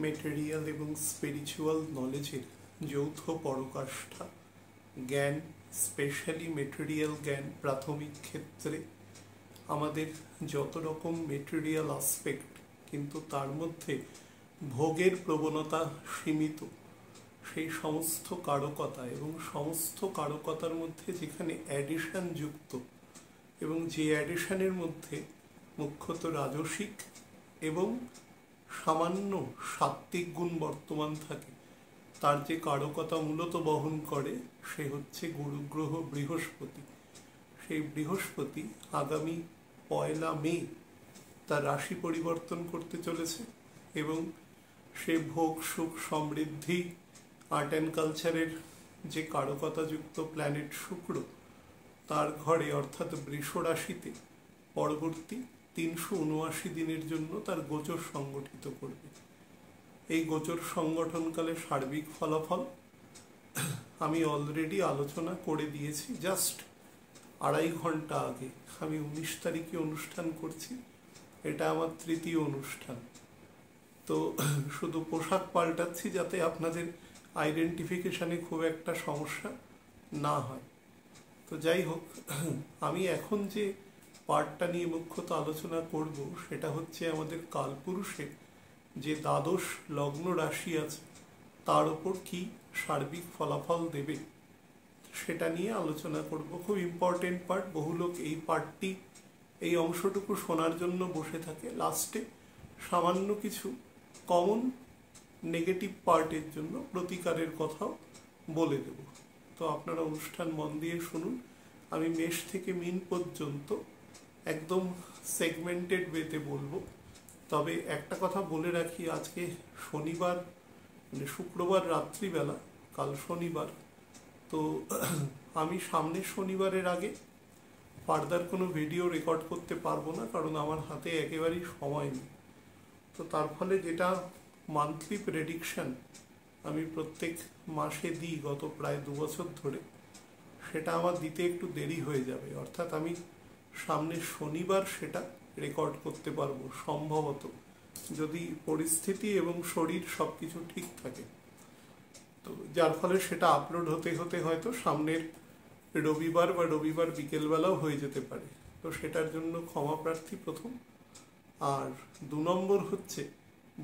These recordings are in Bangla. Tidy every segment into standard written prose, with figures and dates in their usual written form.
মেটেরিয়াল এবং স্পিরিচুয়াল নলেজের যৌথ পরাকাষ্ঠা জ্ঞান, স্পেশালি মেটেরিয়াল জ্ঞান। প্রাথমিক ক্ষেত্রে আমাদের যত রকম মেটেরিয়াল আসপেক্ট, কিন্তু তার মধ্যে ভোগের প্রবণতা সীমিত, সেই সমস্ত কারকতা এবং সমস্ত কারকতার মধ্যে যেখানে অ্যাডিশন যুক্ত এবং যে অ্যাডিশনের মধ্যে মুখ্যত রাজসিক এবং সামান্য সাত্ত্বিক গুণ বর্তমান থাকে, তার যে কারকতা মূলত বহন করে সে হচ্ছে গুরুগ্রহ বৃহস্পতি। সেই বৃহস্পতি আগামী 1 মে তার রাশি পরিবর্তন করতে চলেছে এবং সে ভোগ, সুখ, সমৃদ্ধি, আর্ট অ্যান্ড কালচারের যে কারকতাযুক্ত প্ল্যানেট শুক্র, তার ঘরে অর্থাৎ বৃষ রাশিতে পরবর্তী 379 দিনের জন্য তার গোচর সংগঠিত করবে। এই গোচর সংগঠনকালে সার্বিক ফলাফল আমি অলরেডি আলোচনা করে দিয়েছি জাস্ট 2.5 ঘন্টা আগে। আমি 19 তারিখে অনুষ্ঠান করছি, এটা আমার 3য় অনুষ্ঠান। তো শুধু পোশাক পাল্টাচ্ছি যাতে আপনাদের আইডেন্টিফিকেশনে খুব একটা সমস্যা না হয়। তো যাই হোক, আমি এখন যে পার্টটা নিয়ে মুখ্যত আলোচনা করব সেটা হচ্ছে আমাদের কালপুরুষের যে দ্বাদশ লগ্ন রাশি আছে তার ওপর কি সার্বিক ফলাফল দেবে সেটা নিয়ে আলোচনা করব। খুব ইম্পর্টেন্ট পার্ট। বহু লোক এই অংশটুকু শোনার জন্য বসে থাকে, লাস্টে সামান্য কিছু কমন নেগেটিভ পার্টের জন্য প্রতিকারের কথাও বলে দেব। তো আপনারা অনুষ্ঠান মন দিয়ে শুনুন। আমি মেষ থেকে মিন পর্যন্ত একদম সেগমেন্টেড ওয়েতে বলবো। তবে একটা কথা বলে রাখি, আজকে শনিবার, মানে শুক্রবার রাত্রিবেলা, কাল শনিবার। তো আমি সামনের শনিবারের আগে ফার্দার কোনো ভিডিও রেকর্ড করতে পারবো না, কারণ আমার হাতে একেবারেই সময় নেই। তো তার ফলে যেটা মান্থলি প্রেডিকশন আমি প্রত্যেক মাসে দিই গত প্রায় 2 বছর ধরে, সেটা আমার দিতে একটু দেরি হয়ে যাবে। অর্থাৎ আমি সামনের শনিবার সেটা রেকর্ড করতে পারবো সম্ভবত, যদি পরিস্থিতি এবং শরীর সব কিছু ঠিক থাকে। তো যার ফলে সেটা আপলোড হতে হতে হয়তো সামনের রবিবার বা রবিবার বিকেলবেলাও হয়ে যেতে পারে। তো সেটার জন্য ক্ষমা প্রার্থী প্রথম। আর 2 নম্বর হচ্ছে,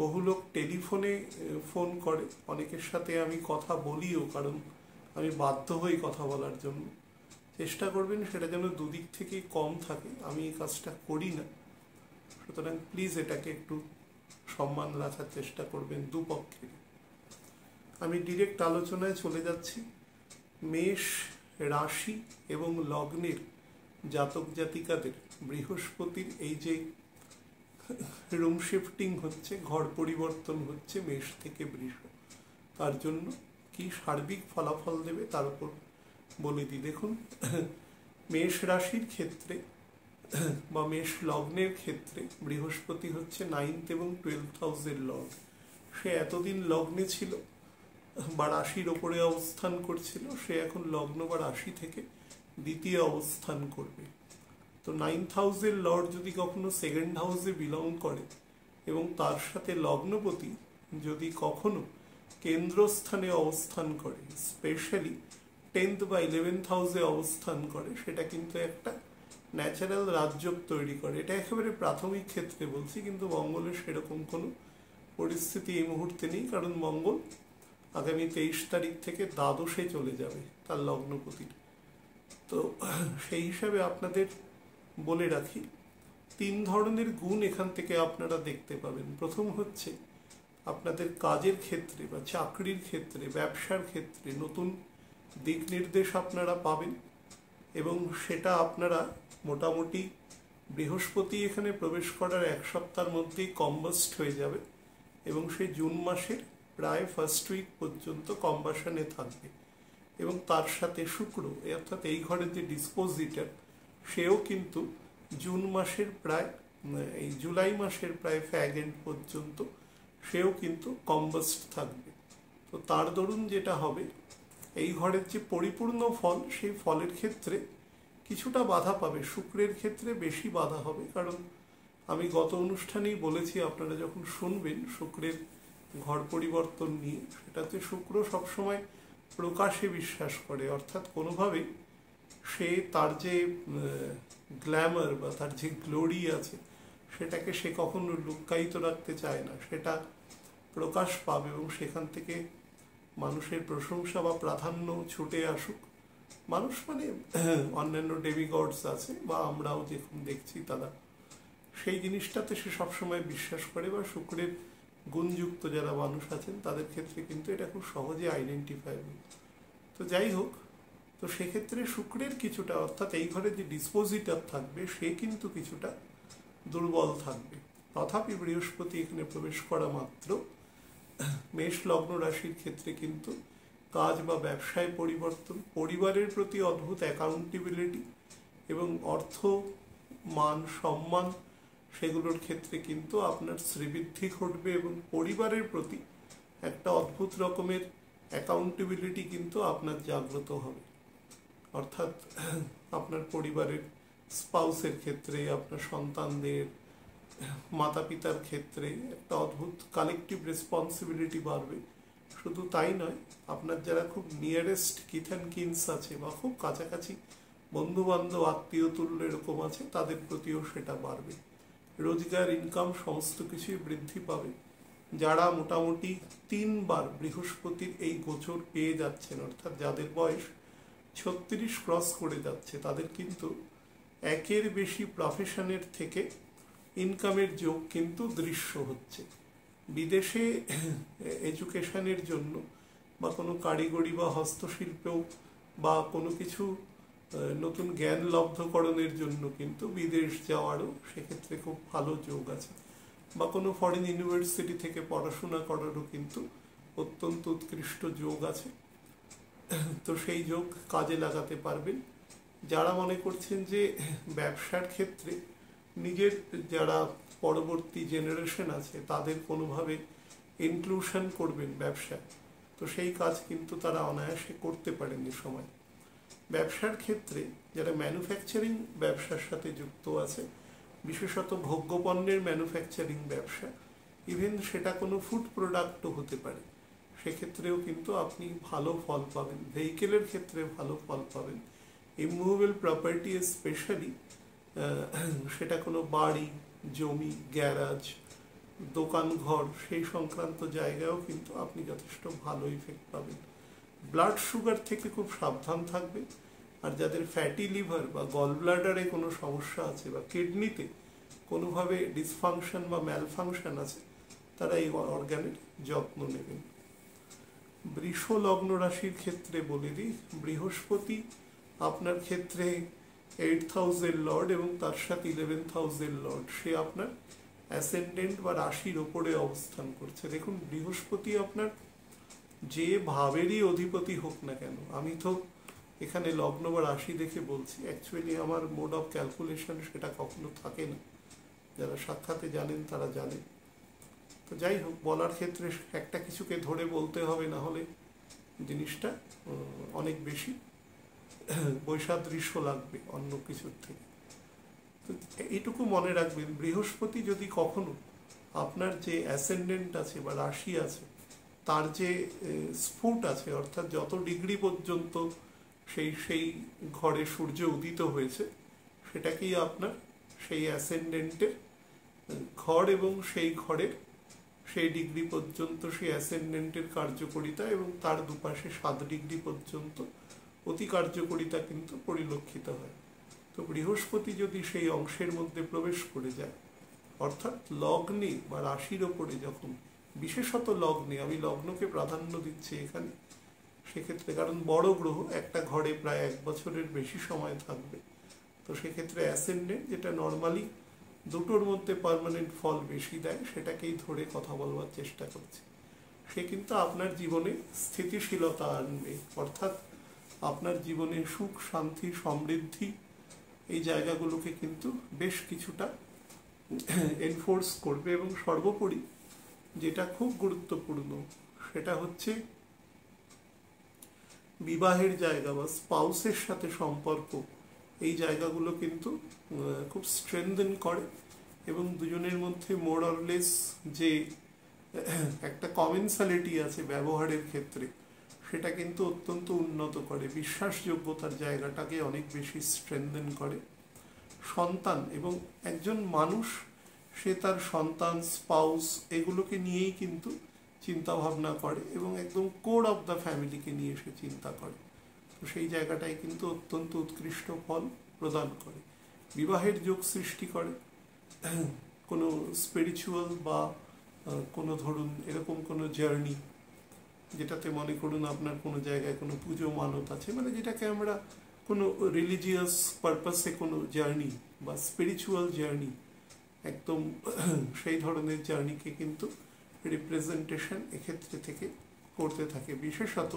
বহু লোক টেলিফোনে ফোন করে, অনেকের সাথে আমি কথা বলিও, কারণ আমি বাধ্য হই কথা বলার জন্য। চেষ্টা করবেন সেটা যেন দুদিক থেকেই কম থাকে, আমি এই কাজটা করি না। সুতরাং প্লিজ এটাকে একটু সম্মান রাখার চেষ্টা করবেন দুপক্ষের। আমি ডিরেক্ট আলোচনায় চলে যাচ্ছি। মেষ রাশি এবং লগ্নের জাতক জাতিকাদের বৃহস্পতির এই যে রুম শিফটিং হচ্ছে, ঘর পরিবর্তন হচ্ছে মেষ থেকে বৃষ, তার জন্য কি সার্বিক ফলাফল দেবে তার উপর বলে দিই। দেখুন, মেষ রাশির ক্ষেত্রে বা মেষ লগ্নের ক্ষেত্রে বৃহস্পতি হচ্ছে 9th এবং 12th হাউসের লর্ড। সে এতদিন লগ্নে ছিল বা রাশির ওপরে অবস্থান করছিল, সে এখন লগ্ন বা রাশি থেকে দ্বিতীয় অবস্থান করবে। তো 9th হাউসের লর্ড যদি কখনো 2nd হাউসে বিলং করে এবং তার সাথে লগ্নপতি যদি কখনো কেন্দ্রস্থানে অবস্থান করে, স্পেশালি 10th বা 11th হাউসে অবস্থান করে, সেটা কিন্তু একটা ন্যাচারাল রাজযোগ তৈরি করে। এটা একেবারে প্রাথমিক ক্ষেত্রে বলছি, কিন্তু মঙ্গলের সেরকম কোনো পরিস্থিতি এই মুহূর্তে নেই, কারণ মঙ্গল আগামী 23 তারিখ থেকে দ্বাদশে চলে যাবে তার লগ্নপতির। তো সেই হিসাবে আপনাদের বলে রাখি, 3 ধরনের গুণ এখান থেকে আপনারা দেখতে পাবেন। প্রথম হচ্ছে আপনাদের কাজের ক্ষেত্রে বা চাকরির ক্ষেত্রে, ব্যবসার ক্ষেত্রে নতুন দিক নির্দেশ আপনারা পাবেন এবং সেটা আপনারা মোটামুটি বৃহস্পতি এখানে প্রবেশ করার 1 সপ্তাহের মধ্যেই কম্বাস্ট হয়ে যাবে এবং সেই জুন মাসের প্রায় ফার্স্ট উইক পর্যন্ত কম্বাসনে থাকবে। এবং তার সাথে শুক্র, অর্থাৎ এই ঘরের যে ডিসপোজিটর, সেও কিন্তু জুন মাসের প্রায় এই জুলাই মাসের প্রায় ফ্যাগ এন্ড পর্যন্ত সেও কিন্তু কম্বাস্ট থাকবে। তো তার দরুন যেটা হবে, এই ঘরের যে পরিপূর্ণ ফল, সেই ফলের ক্ষেত্রে কিছুটা বাধা পাবে। শুক্রের ক্ষেত্রে বেশি বাধা হবে, কারণ আমি গত অনুষ্ঠানেই বলেছি, আপনারা যখন শুনবেন শুক্রের ঘর পরিবর্তন নিয়ে, সেটাতে শুক্র সবসময় প্রকাশে বিশ্বাস করে, অর্থাৎ কোনোভাবে সে তার যে গ্ল্যামার বা তার যে গ্লোরি আছে সেটাকে সে কখনো লুক্কায়িত রাখতে চায় না, সেটা প্রকাশ পাবে এবং সেখান থেকে মানুষের প্রশংসা বা প্রাধান্য ছুটে আসুক। মানুষ মানে অন্যান্য ডেমিগডস আছে বা আমরাও দেখুন দেখছি, তারা সেই জিনিসটাতে সে সবসময় বিশ্বাস করে, বা শুক্রের গুণযুক্ত যারা মানুষ আছেন তাদের ক্ষেত্রে কিন্তু এটা খুব সহজে আইডেন্টিফাইবল। তো যাই হোক, তো সেক্ষেত্রে শুক্রের কিছুটা, অর্থাৎ এই ঘরে যে ডিসপোজিটর থাকবে সে কিন্তু কিছুটা দুর্বল থাকবে। তথাপি বৃহস্পতি এখানে প্রবেশ করা মাত্র মেষ লগ্ন রাশির ক্ষেত্রে কিন্তু কাজ বা ব্যবসায় পরিবর্তন, পরিবারের প্রতি অদ্ভুত অ্যাকাউন্টেবিলিটি এবং অর্থ মান সম্মান, সেগুলোর ক্ষেত্রে কিন্তু আপনার শ্রীবৃদ্ধি ঘটবে এবং পরিবারের প্রতি একটা অদ্ভুত রকমের অ্যাকাউন্টেবিলিটি কিন্তু আপনার জাগ্রত হবে। অর্থাৎ আপনার পরিবারের স্পাউসের ক্ষেত্রে, আপনার সন্তানদের, মাতা পিতার ক্ষেত্রে একটা অদ্ভুত কালেকটিভ রেসপন্সিবিলিটি বাড়বে। শুধু তাই নয়, আপনার যারা খুব নিয়ারেস্ট কিথ অ্যান্ড কিনস আছে বা খুব কাছাকাছি বন্ধু বান্ধব আত্মীয় তুল্য এরকম আছে, তাদের প্রতিও সেটা বাড়বে। রোজগার, ইনকাম সমস্ত কিছুই বৃদ্ধি পাবে। যারা মোটামুটি 3 বার বৃহস্পতির এই গোচর পেয়ে যাচ্ছেন, অর্থাৎ যাদের বয়স 36 ক্রস করে যাচ্ছে, তাদের কিন্তু একের বেশি প্রফেশনের থেকে ইনকামের যোগ কিন্তু দৃশ্য হচ্ছে। বিদেশে এডুকেশনের জন্য বা কোনো কারিগরি বা হস্তশিল্পেও বা কোনো কিছু নতুন জ্ঞান লব্ধকরণের জন্য কিন্তু বিদেশ যাওয়ারও সেক্ষেত্রে খুব ভালো যোগ আছে, বা কোনো ফরেন ইউনিভার্সিটি থেকে পড়াশোনা করারও কিন্তু অত্যন্ত উৎকৃষ্ট যোগ আছে। তো সেই যোগ কাজে লাগাতে পারবেন। যারা মনে করছেন যে ব্যবসার ক্ষেত্রে নিজের যারা পরবর্তী জেনারেশন আছে তাদের কোনোভাবে ইনক্লুশন করবেন ব্যবসায়, তো সেই কাজ কিন্তু তারা অনায়াসে করতে পারেন এই সময়। ব্যবসার ক্ষেত্রে যারা ম্যানুফ্যাকচারিং ব্যবসার সাথে যুক্ত আছে, বিশেষত ভোগ্যপণ্যের ম্যানুফ্যাকচারিং ব্যবসা, ইভেন সেটা কোনো ফুড প্রোডাক্টও হতে পারে, সেক্ষেত্রেও কিন্তু আপনি ভালো ফল পাবেন। ভেহিকেলের ক্ষেত্রে ভালো ফল পাবেন। ইমুভেবল প্রপার্টি স্পেশালি, সেটা কোনো বাড়ি, জমি, গ্যারাজ, দোকান ঘর, সেই সংক্রান্ত জায়গায়ও কিন্তু আপনি যথেষ্ট ভালো ইফেক্ট পাবেন। ব্লাড সুগার থেকে খুব সাবধান থাকবেন। আর যাদের ফ্যাটি লিভার বা গল ব্লাডারে কোনো সমস্যা আছে বা কিডনিতে কোনোভাবে ডিসফাংশন বা ম্যালফাংশন আছে, তারা এই অর্গানের যত্ন নেবেন। বৃষ লগ্ন রাশির ক্ষেত্রে বলে দিই, বৃহস্পতি আপনার ক্ষেত্রে 8th হাউসের লর্ড এবং তার সাথে 11th হাউসের লর্ড, সে আপনার অ্যাসেন্ডেন্ট বা রাশির ওপরে অবস্থান করছে। দেখুন, বৃহস্পতি আপনার যে ভাবেরই অধিপতি হোক না কেন, আমি তো এখানে লগ্ন বা রাশি দেখে বলছি, অ্যাকচুয়ালি আমার মোড অফ ক্যালকুলেশন সেটা কখনো থাকে না, যারা সাক্ষাতে জানেন তারা জানেন। তো যাই হোক, বলার ক্ষেত্রে একটা কিছুকে ধরে বলতে হবে, না হলে জিনিসটা অনেক বেশি বৈসাদৃশ্য লাগবে অন্য কিছুর থেকে। তো এইটুকু মনে রাখবেন, বৃহস্পতি যদি কখনো আপনার যে অ্যাসেন্ডেন্ট আছে বা রাশি আছে তার যে স্ফুট আছে, অর্থাৎ যত ডিগ্রি পর্যন্ত সেই ঘরে সূর্য উদিত হয়েছে, সেটাকেই আপনার সেই অ্যাসেন্ডেন্টের ঘর এবং সেই ঘরের সেই ডিগ্রি পর্যন্ত সেই অ্যাসেন্ডেন্টের কার্যকারিতা এবং তার দুপাশে 7 ডিগ্রি পর্যন্ত অতি কার্যকারিতা কিন্তু পরিলক্ষিত হয়। তো বৃহস্পতি যদি সেই অংশের মধ্যে প্রবেশ করে যায়, অর্থাৎ লগ্নে বা রাশির ওপরে যখন, বিশেষত লগ্নে, আমি লগ্নকে প্রাধান্য দিচ্ছি এখানে সেক্ষেত্রে, কারণ বড় গ্রহ একটা ঘরে প্রায় 1 বছরের বেশি সময় থাকবে। তো সেক্ষেত্রে অ্যাসেন্ডেন্ট, যেটা নর্মালি দুটোর মধ্যে পার্মানেন্ট ফল বেশি দেয়, সেটাকেই ধরে কথা বলবার চেষ্টা করছি। সে কিন্তু আপনার জীবনে স্থিতিশীলতা আনবে, অর্থাৎ আপনার জীবনে সুখ, শান্তি, সমৃদ্ধি, এই জায়গাগুলোকে কিন্তু বেশ কিছুটা এনফোর্স করবে। এবং সর্বোপরি যেটা খুব গুরুত্বপূর্ণ, সেটা হচ্ছে বিবাহের জায়গা বা স্পাউসের সাথে সম্পর্ক, এই জায়গাগুলো কিন্তু খুব স্ট্রেনথেন করে এবং দুজনের মধ্যে মোর অর লেস যে একটা কমেন্সালিটি আছে ব্যবহারের ক্ষেত্রে, সেটা কিন্তু অত্যন্ত উন্নত করে, বিশ্বাসযোগ্যতার জায়গাটাকে অনেক বেশি স্ট্রেনথেন করে। সন্তান এবং একজন মানুষ সে তার সন্তান, স্পাউস এগুলোকে নিয়েই কিন্তু চিন্তা ভাবনা করে এবং একদম কোর অফ দ্য ফ্যামিলিকে নিয়ে সে চিন্তা করে। তো সেই জায়গাটাই কিন্তু অত্যন্ত উৎকৃষ্ট ফল প্রদান করে। বিবাহের যোগ সৃষ্টি করে। কোনো স্পিরিচুয়াল বা কোনো ধরুন এরকম কোনো জার্নি, যেটাতে মনে করুন আপনার কোনো জায়গায় কোনো পুজো মানত আছে, মানে যেটাকে আমরা কোনো রিলিজিয়াস পারপাসে কোনো জার্নি বা স্পিরিচুয়াল জার্নি, একদম সেই ধরনের জার্নিকে কিন্তু রিপ্রেজেন্টেশন এক্ষেত্রে থেকে করতে থাকে। বিশেষত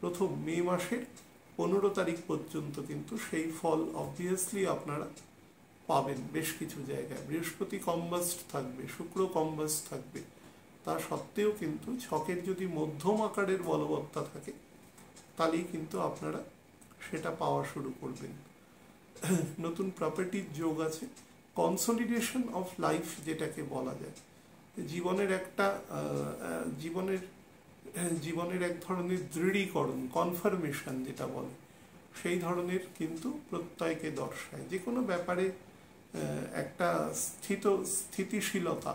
প্রথম মে মাসের 15 তারিখ পর্যন্ত কিন্তু সেই ফল অবভিয়াসলি আপনারা পাবেন বেশ কিছু জায়গায়। বৃহস্পতি কম্বাস্ট থাকবে, শুক্র কম্বাস্ট থাকবে, তা সত্ত্বেও কিন্তু ছকের যদি মধ্যম আকারের বলবত্তা থাকে তাহলেই কিন্তু আপনারা সেটা পাওয়া শুরু করবেন। নতুন প্রপার্টির যোগ আছে। কনসলিডেশন অফ লাইফ যেটাকে বলা যায়, জীবনের একটা জীবনের এক ধরনের দৃঢ়ীকরণ, কনফার্মেশন যেটা বলে, সেই ধরনের কিন্তু প্রত্যয়কে দর্শায়। যে কোনো ব্যাপারে একটা স্থিতিশীলতা,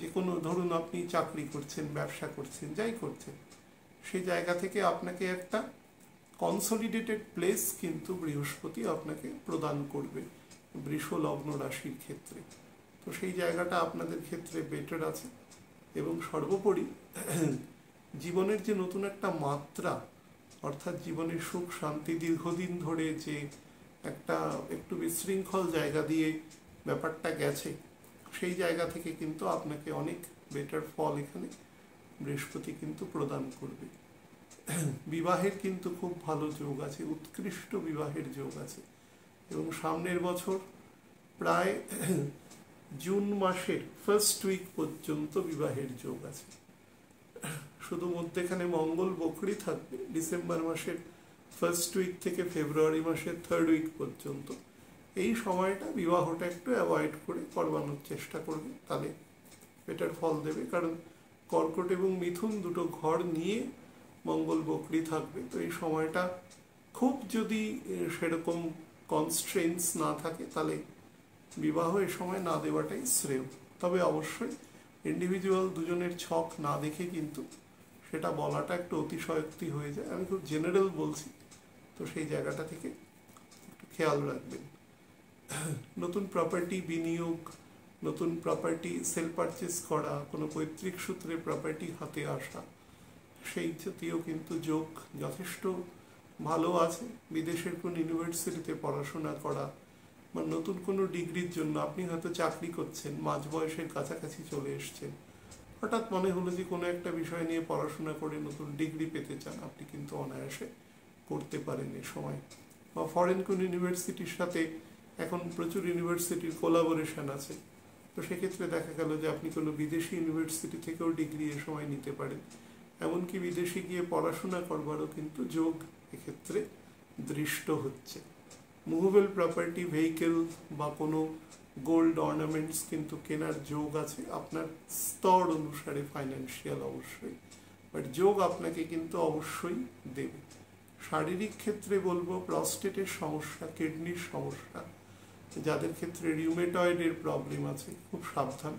যে কোনো ধরুন আপনি চাকরি করছেন, ব্যবসা করছেন, যাই করছেন, সেই জায়গা থেকে আপনাকে একটা কনসলিডেটেড প্লেস কিন্তু বৃহস্পতি আপনাকে প্রদান করবে বৃষ লগ্ন রাশির ক্ষেত্রে। তো সেই জায়গাটা আপনাদের ক্ষেত্রে বেটার আছে। এবং সর্বোপরি জীবনের যে নতুন একটা মাত্রা, অর্থাৎ জীবনের সুখ শান্তি দীর্ঘদিন ধরে যে একটা একটু বিশৃঙ্খল জায়গা দিয়ে ব্যাপারটা গেছে, সেই জায়গা থেকে কিন্তু আপনাকে অনেক বেটার ফল এখানে বৃহস্পতি কিন্তু প্রদান করবে। বিবাহের কিন্তু খুব ভালো যোগ আছে, উৎকৃষ্ট বিবাহের যোগ আছে। এবং সামনের বছর প্রায় জুন মাসের ফার্স্ট উইক পর্যন্ত বিবাহের যোগ আছে। শুধু মধ্যেখানে মঙ্গল বকরি থাকবে ডিসেম্বর মাসের ফার্স্ট উইক থেকে ফেব্রুয়ারি মাসের থার্ড উইক পর্যন্ত। এই সময়টা বিবাহটা একটু অ্যাভয়েড করে করবানোর চেষ্টা করবে, তাহলে বেটার ফল দেবে। কারণ কর্কট এবং মিথুন দুটো ঘর নিয়ে মঙ্গল বকরি থাকবে। তো এই সময়টা খুব যদি সেরকম কনস্ট্রেন্টস না থাকে তাহলে বিবাহ এ সময় না দেওয়াটাই শ্রেয়। তবে অবশ্যই ইন্ডিভিজুয়াল দুজনের ছক না দেখে কিন্তু সেটা বলাটা একটু অতিশয়োক্তি হয়ে যায়। আমি খুব জেনারেল বলছি, তো সেই জায়গাটা থেকে একটু খেয়াল রাখবেন। নতুন প্রপার্টি বিনিয়োগ, নতুন প্রপার্টি সেল পারচেস করা, কোনো পৈতৃক সূত্রে প্রপার্টি হাতে আসা, সেই জাতীয় কিন্তু যোগ যথেষ্ট ভালো আছে। বিদেশের কোন ইউনিভার্সিটিতে পড়াশোনা করা বা নতুন কোনো ডিগ্রির জন্য আপনি হয়তো চাকরি করছেন, মাঝ বয়সের কাছাকাছি চলে এসছেন, হঠাৎ মনে হলো যে কোনো একটা বিষয় নিয়ে পড়াশোনা করে নতুন ডিগ্রি পেতে চান, আপনি কিন্তু অনায়াসে করতে পারেন এ সময়। বা ফরেন কোন ইউনিভার্সিটির সাথে এখন প্রচুর ইউনিভার্সিটির কোলাবোরেশন আছে, তো সেক্ষেত্রে দেখা গেল যে আপনি কোনো বিদেশি ইউনিভার্সিটি থেকেও ডিগ্রি এ সময় নিতে পারেন। এমনকি বিদেশে গিয়ে পড়াশোনা করবারও কিন্তু যোগ এক্ষেত্রে দৃষ্ট হচ্ছে। মুভেবল প্রপার্টি, ভেহিকেল বা কোনো গোল্ড অর্নামেন্টস কিন্তু কেনার যোগ আছে আপনার স্তর অনুসারে, ফাইন্যান্সিয়াল অবশ্যই, বাট যোগ আপনাকে কিন্তু অবশ্যই দেবে। শারীরিক ক্ষেত্রে বলবো প্রস্টেটের সমস্যা, কিডনির সমস্যা, যাদের ক্ষেত্রে রিউমেটয়েডের প্রবলেম আছে খুব সাবধান।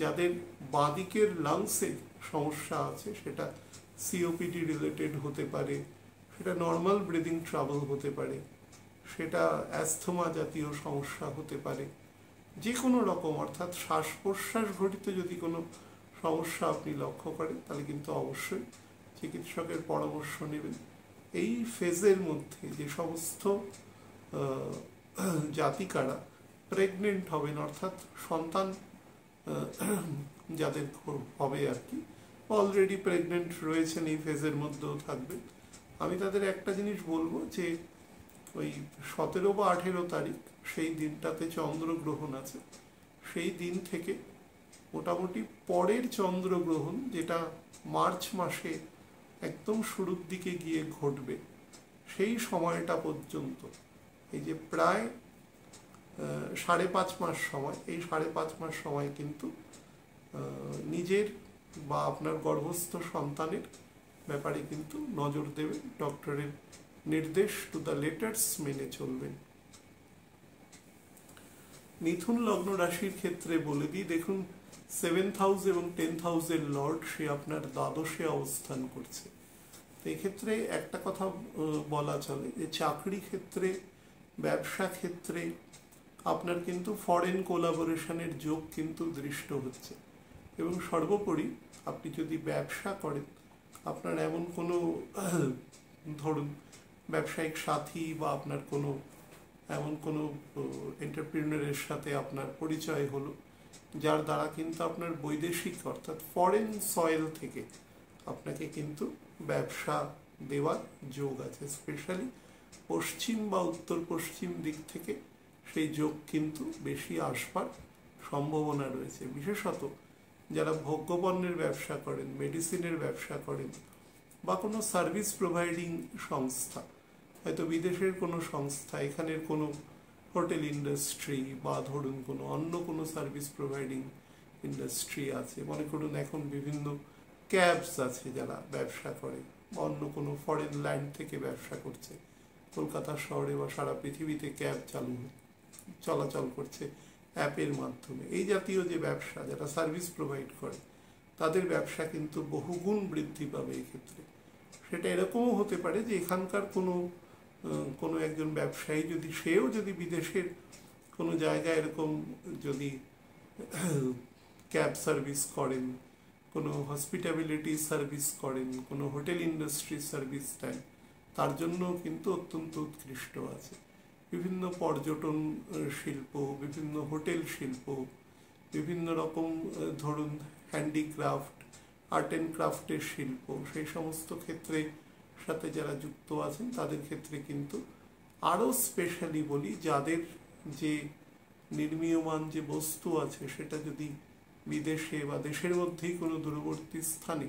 যাদের বাঁদিকের লাংসে সমস্যা আছে, সেটা সিওপিডি রিলেটেড হতে পারে, সেটা নর্মাল ব্রিদিং ট্রাবল হতে পারে, সেটা অ্যাস্থমা জাতীয় সমস্যা হতে পারে, যে কোনো রকম, অর্থাৎ শ্বাস প্রশ্বাস ঘটিত যদি কোনো সমস্যা আপনি লক্ষ্য করেন তাহলে কিন্তু অবশ্যই চিকিৎসকের পরামর্শ নেবেন। এই ফেজের মধ্যে যে সমস্ত জাতিকারা প্রেগনেন্ট হবেন, অর্থাৎ সন্তান যাদের হবে আর কি, অলরেডি প্রেগনেন্ট রয়েছেন, এই ফেজের মধ্যেও থাকবেন, আমি তাদের একটা জিনিস বলবো যে ওই 17 বা 18 তারিখ সেই দিনটাতে চন্দ্রগ্রহণ আছে, সেই দিন থেকে মোটামুটি পরের চন্দ্রগ্রহণ যেটা মার্চ মাসে একদম শুরুর দিকে গিয়ে ঘটবে, সেই সময়টা পর্যন্ত এই যে প্রায় 5.5 মাস সময়, এই 5.5 মাস সময় কিন্তু নিজের বা আপনার গর্ভস্থ সন্তানের ব্যাপারে কিন্তু নজর দেবেন, ডক্টরের নির্দেশ টু দ্য লেটার্স মেনে চলবেন। মিথুন লগ্ন রাশির ক্ষেত্রে বলে দিই, দেখুন 7th হাউস এবং 10th হাউসের লর্ড সে আপনার দ্বাদশে অবস্থান করছে। তো এক্ষেত্রে একটা কথা বলা চলে যে চাকরি ক্ষেত্রে, ব্যবসা ক্ষেত্রে আপনার কিন্তু ফরেন কোলাবোরেশনের যোগ কিন্তু দৃষ্ট হচ্ছে। এবং সর্বোপরি আপনি যদি ব্যবসা করেন, আপনার এমন কোনো ধরুন ব্যবসায়িক সাথী বা আপনার কোনো এমন কোনো এন্টারপ্রিনারের সাথে আপনার পরিচয় হলো, যার দ্বারা কিন্তু আপনার বৈদেশিক অর্থাৎ ফরেন সয়েল থেকে আপনাকে কিন্তু ব্যবসা দেওয়ার যোগ আছে। স্পেশালি পশ্চিম বা উত্তর পশ্চিম দিক থেকে সেই যোগ কিন্তু বেশি আসবার সম্ভাবনা রয়েছে। বিশেষত যারা ভোগ্যপণ্যের ব্যবসা করেন, মেডিসিনের ব্যবসা করেন বা কোনো সার্ভিস প্রোভাইডিং সংস্থা, হয়তো বিদেশের কোনো সংস্থা, এখানের কোনো হোটেল ইন্ডাস্ট্রি বা ধরুন কোনো অন্য কোনো সার্ভিস প্রোভাইডিং ইন্ডাস্ট্রি আছে, মনে করুন এখন বিভিন্ন ক্যাবস আছে যারা ব্যবসা করে বা অন্য কোনো ফরেন ল্যান্ড থেকে ব্যবসা করছে, কলকাতা শহরে বা সারা পৃথিবীতে ক্যাব চলাচল করছে অ্যাপের মাধ্যমে। এই জাতীয় যে ব্যবসা, যারা সার্ভিস প্রোভাইড করে, তাদের ব্যবসা কিন্তু বহুগুণ বৃদ্ধি পাবে এক্ষেত্রে। সেটা এরকমও হতে পারে যে এখানকার কোনো একজন ব্যবসায়ী সেও যদি বিদেশের কোনো জায়গায় এরকম যদি ক্যাব সার্ভিস করেন, কোনো হসপিটাবিলিটি সার্ভিস করেন, কোনো হোটেল ইন্ডাস্ট্রি সার্ভিস দেন, তার জন্য কিন্তু অত্যন্ত উৎকৃষ্ট আছে। বিভিন্ন পর্যটন শিল্প, বিভিন্ন হোটেল শিল্প, বিভিন্ন রকম ধরুন হ্যান্ডিক্রাফট, আর্ট অ্যান্ড ক্রাফটের শিল্প, সেই সমস্ত ক্ষেত্রে সাথে যারা যুক্ত আছেন তাদের ক্ষেত্রে কিন্তু আরও স্পেশালি বলি, যাদের যে নির্মীয়মান যে বস্তু আছে সেটা যদি বিদেশে বা দেশের মধ্যেই কোনো দূরবর্তী স্থানে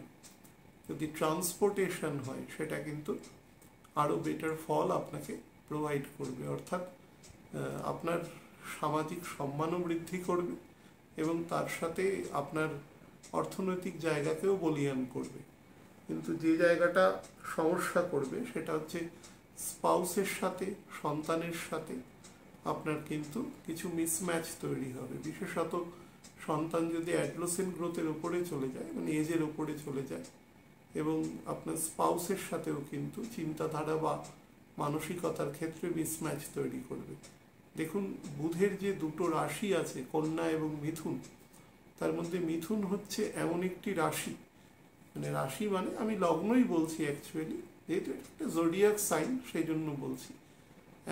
যদি ট্রান্সপোর্টেশন হয়, সেটা কিন্তু আরও বেটার ফল আপনাকে প্রোভাইড করবে। অর্থাৎ আপনার সামাজিক সম্মানও বৃদ্ধি করবে এবং তার সাথে আপনার অর্থনৈতিক জায়গাকেও বলীয়ান করবে। কিন্তু যে জায়গাটা সমস্যা করবে সেটা হচ্ছে স্পাউসের সাথে, সন্তানের সাথে আপনার কিন্তু কিছু মিসম্যাচ তৈরি হবে। বিশেষত সন্তান যদি অ্যাডোলেসেন্ট গ্রোথের ওপরে চলে যায়, মানে এজের ওপরে চলে যায়, এবং আপনার স্পাউসের সাথেও কিন্তু চিন্তাধারা বা মানসিকতার ক্ষেত্রে মিসম্যাচ তৈরি করবে। দেখুন, বুধের যে দুটো রাশি আছে, কন্যা এবং মিথুন, তার মধ্যে মিথুন হচ্ছে এমন একটি রাশি, মানে রাশি মানে আমি লগ্নই বলছি অ্যাকচুয়ালি, যেহেতু এটা একটা জোডিয়াক সাইন সেই জন্য বলছি,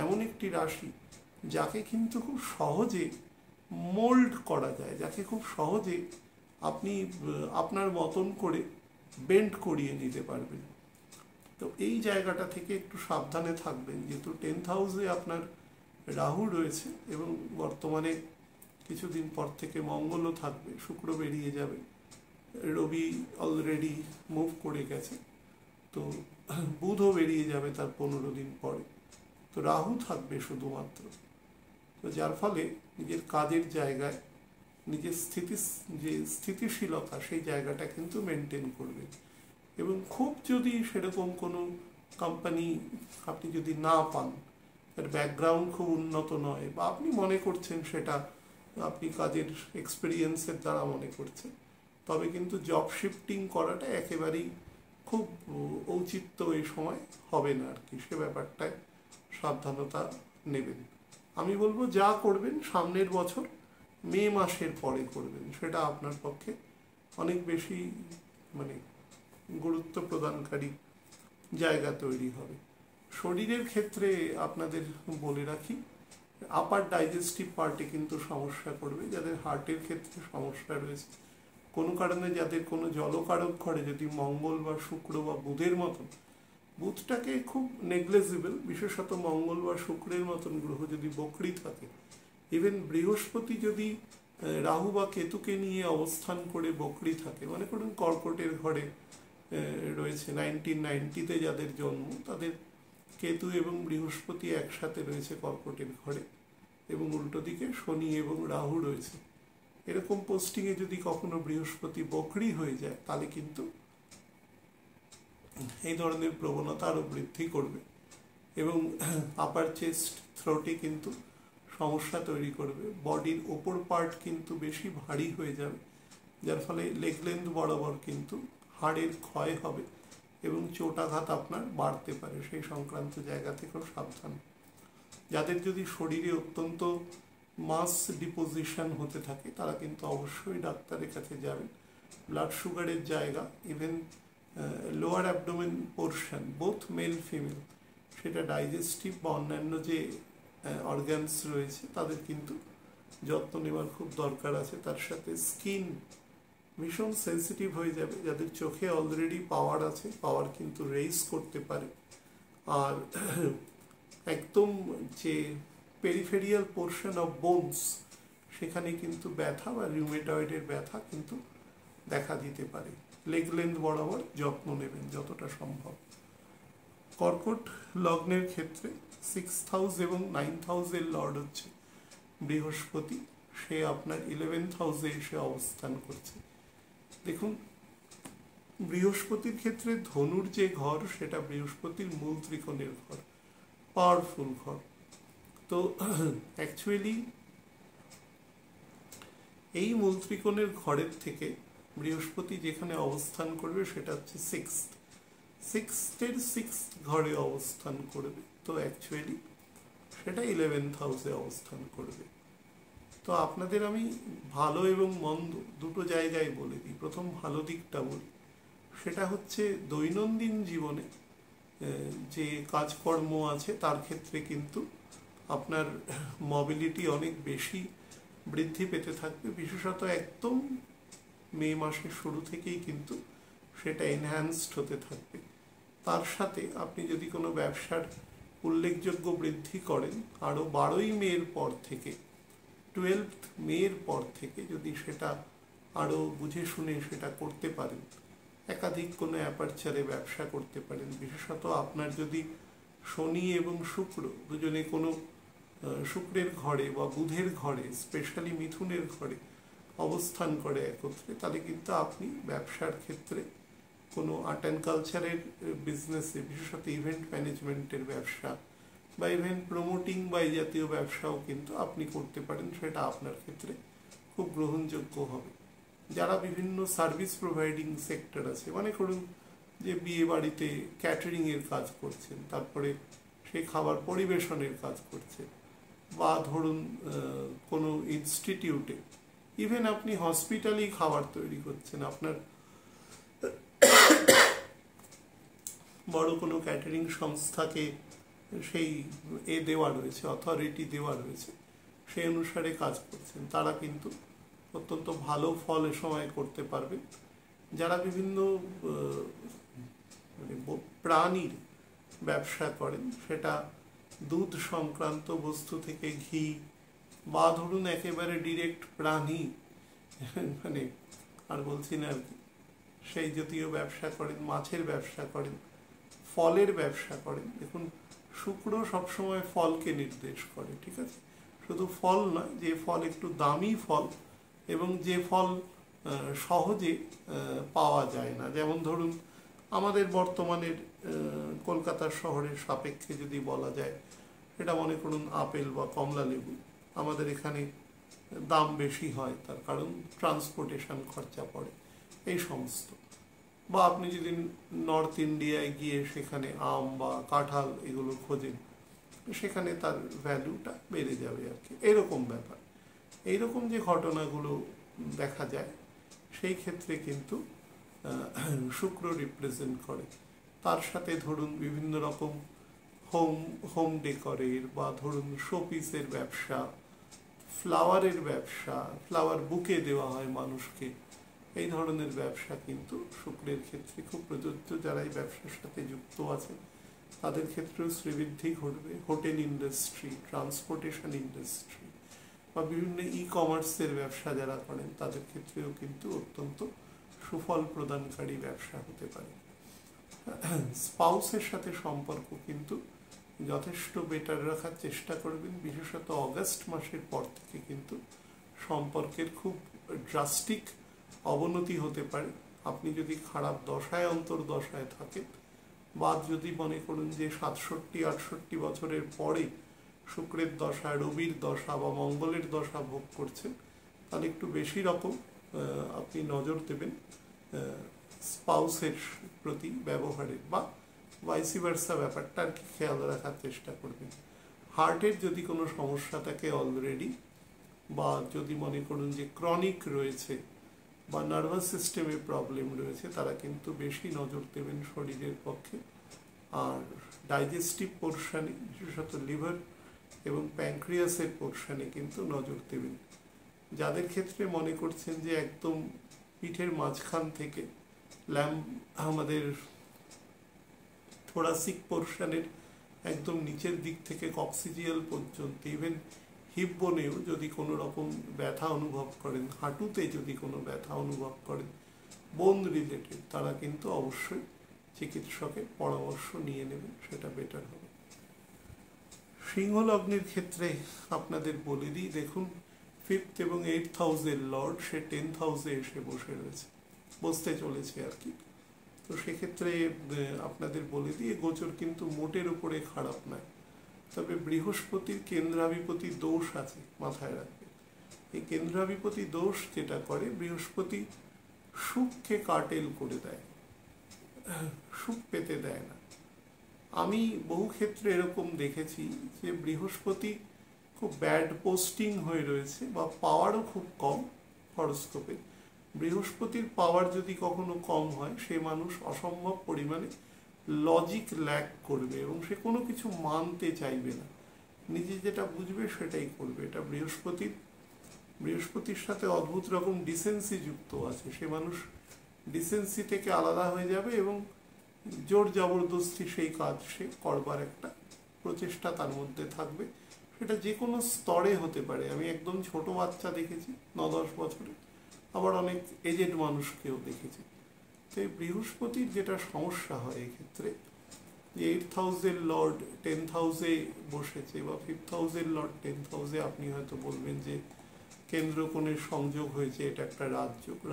এমন একটি রাশি যাকে কিন্তু খুব সহজে মোল্ড করা যায়, যাকে খুব সহজে আপনি আপনার মতন করে বেন্ড করিয়ে নিতে পারবেন। তো এই জায়গাটা থেকে একটু সাবধানে থাকবেন, যেহেতু 10th হাউসে আপনার রাহু রয়েছে এবং বর্তমানে কিছুদিন পর থেকে মঙ্গলও থাকবে, শুক্র বেরিয়ে যাবে, রবি অলরেডি মুভ করে গেছে, তো বুধও বেরিয়ে যাবে তার 15 দিন পরে, তো রাহু থাকবে শুধুমাত্র। তো যার ফলে নিজের কাজের জায়গায় নিজের স্থিতিশীলতা সেই জায়গাটা কিন্তু মেনটেন করবে। এবং খুব যদি সেরকম কোনো কোম্পানি আপনি যদি না পান, তার ব্যাকগ্রাউন্ড খুব উন্নত নয়, বা আপনি মনে করছেন সেটা আপনি কাজের এক্সপিরিয়েন্সের দ্বারা মনে করছেন, তবে কিন্তু জব শিফটিং করাটা একেবারেই খুব ঔচিত্য এই সময় হবে না আর কি, সে ব্যাপারটায় সাবধানতা নেবেন। আমি বলবো যা করবেন সামনের বছর মে মাসের পরে করবেন, সেটা আপনার পক্ষে অনেক বেশি মানে গুরুত্ব প্রদানকারী জায়গা তৈরি হবে। শরীরের ক্ষেত্রে আপনাদের বলে রাখি, আপার ডাইজেস্টিভ পার্টে কিন্তু সমস্যা করবে, যাদের হার্টের ক্ষেত্রে সমস্যা রয়েছে, কোনো কারণে যাদের কোনো জলকারক ঘরে যদি মঙ্গল বা শুক্র বা বুধের মতন, বুধটাকে খুব নেগলেজিবল, বিশেষত মঙ্গল বা শুক্রের মতন গ্রহ যদি বকরি থাকে, ইভেন বৃহস্পতি যদি রাহু বা কেতুকে নিয়ে অবস্থান করে বকরি থাকে, মনে করুন কর্কটের ঘরে রয়েছে, 1990-তে যাদের জন্ম তাদের কেতু এবং বৃহস্পতি একসাথে রয়েছে কর্কটের ঘরে, এবং উল্টো দিকে শনি এবং রাহু রয়েছে, এরকম পোস্টিংয়ে যদি কখনো বৃহস্পতি বকরি হয়ে যায় তাহলে কিন্তু এই ধরনের প্রবণতা আরও বৃদ্ধি করবে এবং আপার চেস্ট থ্রোটে কিন্তু সমস্যা তৈরি করবে। বডির ওপর পার্ট কিন্তু বেশি ভারী হয়ে যাবে, যার ফলে লেগ লেন্থ বরাবর কিন্তু হাড়ের ক্ষয় হবে এবং চোটাঘাত আপনার বাড়তে পারে। সেই সংক্রান্ত জায়গা থেকেও সাবধান। যাদের যদি শরীরে অত্যন্ত মাস ডিপোজিশন হতে থাকে তারা কিন্তু অবশ্যই ডাক্তারের কাছে যাবেন। ব্লাড সুগারের জায়গা, even lower abdomen portion, both male female, সেটা ডাইজেস্টিভ বা অন্যান্য যে অর্গানস রয়েছে তাদের কিন্তু যত্ন নেওয়ার খুব দরকার আছে। তার সাথে স্কিন ভীষণ সেন্সিটিভ হয়ে যাবে। যাদের চোখে অলরেডি পাওয়ার আছে, পাওয়ার কিন্তু রেইজ করতে পারে। আর একদম যে পেরিফেরিয়াল পোর্শন অফ বোনস, সেখানে কিন্তু ব্যথা বা রিউমেটয়েডের ব্যথা কিন্তু দেখা দিতে পারে। লেগ লেন্থ বরাবর যত্ন নেবেন যতটা সম্ভব। কর্কট লগ্নের ক্ষেত্রে 6th হাউস এবং 9th হাউসের লর্ড হচ্ছে বৃহস্পতি, সে আপনার 11th হাউসে এসে অবস্থান করছে। দেখুন, বৃহস্পতির ক্ষেত্রে ধনুর যে ঘর সেটা বৃহস্পতির মূল ত্রিকোণের ঘর, পাওয়ারফুল ঘর। তো অ্যাকচুয়ালি এই মূল ত্রিকোণের ঘরের থেকে বৃহস্পতি যেখানে অবস্থান করবে সেটা হচ্ছে সিক্সথের সিক্সথ ঘরে অবস্থান করবে। তো অ্যাকচুয়ালি সেটা 11th হাউসে অবস্থান করবে। তো আপনাদের আমি ভালো এবং মন্দ দুটো জায়গায় বলে দিই। প্রথম ভালো দিকটা বলি, সেটা হচ্ছে দৈনন্দিন জীবনে যে কাজকর্ম আছে তার ক্ষেত্রে কিন্তু আপনার মোবিলিটি অনেক বেশি বৃদ্ধি পেতে থাকবে। বিশেষত একদম মে মাসের শুরু থেকেই কিন্তু সেটা এনহ্যান্সড হতে থাকবে। তার সাথে আপনি যদি কোনো ব্যবসার উল্লেখযোগ্য বৃদ্ধি করেন, আরও 12ই মের পর থেকে 12th মের পর থেকে যদি সেটা আরও বুঝে শুনে সেটা করতে পারেন, একাধিক কোনো অ্যাপারচারে ব্যবসা করতে পারেন। বিশেষত আপনার যদি শনি এবং শুক্র দুজনে কোনো শুক্রের ঘরে বা বুধের ঘরে, স্পেশালি মিথুনের ঘরে অবস্থান করে একত্রে, তাহলে কিন্তু আপনি ব্যবসার ক্ষেত্রে কোনো আর্ট অ্যান্ড কালচারের বিজনেসে, বিশেষত ইভেন্ট ম্যানেজমেন্টের ব্যবসা বা ইভেন্ট প্রমোটিং বা এই জাতীয় ব্যবসাও কিন্তু আপনি করতে পারেন। সেটা আপনার ক্ষেত্রে খুব গ্রহণযোগ্য হবে। যারা বিভিন্ন সার্ভিস প্রোভাইডিং সেক্টর আছে, মনে করুন যে বিয়ে বাড়িতে ক্যাটারিংয়ের কাজ করছেন, তারপরে সেই খাবার পরিবেশনের কাজ করছেন, বা ধরুন কোনো ইনস্টিটিউটে, ইভেন আপনি হসপিটালেই খাবার তৈরি করছেন, আপনার বড় কোনো ক্যাটারিং সংস্থাকে সেই দেওয়া রয়েছে, অথরিটি দেওয়া রয়েছে, সেই অনুসারে কাজ করছেন, তারা কিন্তু অত্যন্ত ভালো ফল এ সময় করতে পারবে। যারা বিভিন্ন প্রাণীর ব্যবসা করেন, সেটা দুধ সংক্রান্ত বস্তু থেকে ঘি, বা ধরুন একেবারে ডিরেক্ট প্রাণী, মানে আর বলছি না আর কি, সেই জাতীয় ব্যবসা করেন, মাছের ব্যবসা করেন, ফলের ব্যবসা করেন। দেখুন, শুক্র সবসময় ফলকে নির্দেশ করে, ঠিক আছে? শুধু ফল নয়, যে ফল একটু দামি ফল এবং যে ফল সহজে পাওয়া যায় না। যেমন ধরুন আমাদের বর্তমানের কলকাতা শহরের সাপেক্ষে যদি বলা যায়, এটা মনে করুন আপেল বা কমলা লেবু, আমাদের এখানে দাম বেশি হয়, তার কারণ ট্রান্সপোর্টেশন খরচা পড়ে, এই সমস্ত। বা আপনি যদি নর্থ ইন্ডিয়ায় গিয়ে সেখানে আম বা কাঁঠাল এগুলো খোঁজেন, সেখানে তার ভ্যালুটা বেড়ে যাবে আর কি, এরকম ব্যাপার। এইরকম যে ঘটনাগুলো দেখা যায়, সেই ক্ষেত্রে কিন্তু শুক্র রিপ্রেজেন্ট করে। তার সাথে ধরুন বিভিন্ন রকম হোম ডেকরের বা ধরুন শোপিসের ব্যবসা, ফ্লাওয়ারের ব্যবসা, ফ্লাওয়ার বুকে দেওয়া হয় মানুষকে, এই ধরনের ব্যবসা কিন্তু শুক্রের ক্ষেত্রে খুব প্রযোজ্য। যারা এই ব্যবসার সাথে যুক্ত আছে তাদের ক্ষেত্রেও শ্রীবৃদ্ধি ঘটবে। হোটেল ইন্ডাস্ট্রি, ট্রান্সপোর্টেশন ইন্ডাস্ট্রি বা বিভিন্ন কমার্সের ব্যবসা যারা করেন তাদের ক্ষেত্রেও কিন্তু অত্যন্ত সুফল প্রদানকারী ব্যবসা হতে পারে। স্পাউসের সাথে সম্পর্ক কিন্তু যথেষ্ট বেটার রাখার চেষ্টা করবেন। বিশেষত অগাস্ট মাসের পর থেকে কিন্তু সম্পর্কের খুব ড্রাস্টিক অবনতি হতে পারে। আপনি যদি খারাপ দশায় অন্তর্দশায় থাকেন বা যদি মনে করুন যে 67-68 বছরের পরে শুক্রের দশা, রবির দশা বা মঙ্গলের দশা ভোগ করছেন, তাহলে একটু বেশি রকম আপনি নজর দেবেন স্পাউসের প্রতি ব্যবহারের, বা ভাইসি ভার্সা ব্যাপারটা আর কি খেয়াল রাখার চেষ্টা করবেন। হার্টের যদি কোনো সমস্যা থাকে অলরেডি, বা যদি মনে করুন যে ক্রনিক রয়েছে বা নার্ভাস সিস্টেমে প্রবলেম রয়েছে, তারা কিন্তু বেশি নজর দেবেন শরীরের পক্ষে। আর ডাইজেস্টিভ পোর্শনে, বিশেষত লিভার এবং প্যানক্রিয়াসের পোর্শনে কিন্তু নজর দেবেন। যাদের ক্ষেত্রে মনে করছেন যে একদম পিঠের মাঝখান থেকে আমাদের থোরাসিক পোর্শনের একদম নিচের দিক থেকে কক্সিজিয়াল পর্যন্ত, ইভেন হিপ বোনেও যদি কোনো রকম ব্যথা অনুভব করেন, হাঁটুতে যদি কোনো ব্যথা অনুভব করেন বোন রিলেটেড, তারা কিন্তু অবশ্যই চিকিৎসকের পরামর্শ নিয়ে নেবেন, সেটা বেটার হবে। সিংহ লগ্নের ক্ষেত্রে আপনাদের বলে দিই, দেখুন 5th এবং 8th হাউসের লর্ড সে 10th হাউসে এসে বসতে চলেছে আর কি। তো সেক্ষেত্রে আপনাদের বলে দিই, গোচর কিন্তু মোটের উপরে খারাপ নয়, তবে বৃহস্পতির কেন্দ্রাধিপতি দোষ আছে, মাথায় রাখবেন। এই কেন্দ্রাধিপতি দোষ যেটা করে, বৃহস্পতি সুখকে কাটেল করে দেয়, সুখ পেতে দেয় না। আমি বহু ক্ষেত্রে এরকম দেখেছি যে বৃহস্পতি খুব ব্যাড পোস্টিং হয়ে রয়েছে বা পাওয়ারও খুব কম হরোস্কোপে। বৃহস্পতির পাওয়ার যদি কখনো কম হয়, সে মানুষ অসম্ভব পরিমাণে লজিক ল্যাক করবে এবং সে কোনো কিছু মানতে চাইবে না, নিজে যেটা বুঝবে সেটাই করবে। এটা বৃহস্পতির সাথে অদ্ভুত রকম ডিসেন্সি যুক্ত আছে। সে মানুষ ডিসেন্সি থেকে আলাদা হয়ে যাবে এবং জোর জবরদস্তি সেই কাজ সে করবার একটা প্রচেষ্টা তার মধ্যে থাকবে। সেটা যে কোনো স্তরে হতে পারে। আমি একদম ছোট বাচ্চা দেখেছি 9-10 বছরে, আবার অনেক এজেড মানুষকেও দেখেছি। তো এই বৃহস্পতির যেটা সমস্যা হয় এক্ষেত্রে, যে 8th হাউসের লর্ড 10th হাউসে বসেছে বা 5th হাউসের লর্ড 10th হাউসে, আপনি হয়তো বলবেন যে কেন্দ্রকোণের সংযোগ হয়েছে, এটা একটা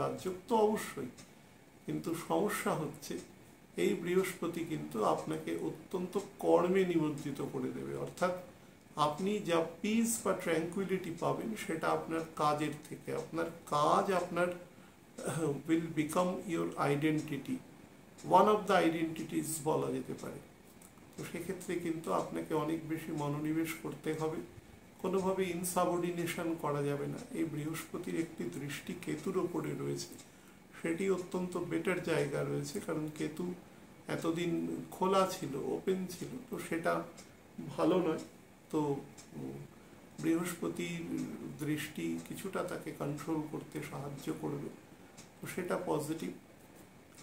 রাজযোগ তো অবশ্যই, কিন্তু সমস্যা হচ্ছে এই বৃহস্পতি কিন্তু আপনাকে অত্যন্ত কর্মে নিমজ্জিত করে দেবে। অর্থাৎ আপনি যা পিস বা ট্র্যাঙ্কুইলিটি পাবেন সেটা আপনার কাজের থেকে, আপনার কাজ আপনার will become your identity, one of the identities বলা যেতে পারে। তো সেক্ষেত্রে কিন্তু আপনাকে অনেক বেশি মনোনিবেশ করতে হবে, কোনোভাবে ইনসাবঅর্ডিনেশন করা যাবে না। এই বৃহস্পতির একটি দৃষ্টি কেতুর ওপরে রয়েছে, সেটি অত্যন্ত বেটার জায়গা রয়েছে, কারণ কেতু এতদিন খোলা ছিল, ওপেন ছিল, তো সেটা ভালো নয়। তো বৃহস্পতির দৃষ্টি কিছুটা তাকে কন্ট্রোল করতে সাহায্য করবে, তো সেটা পজিটিভ।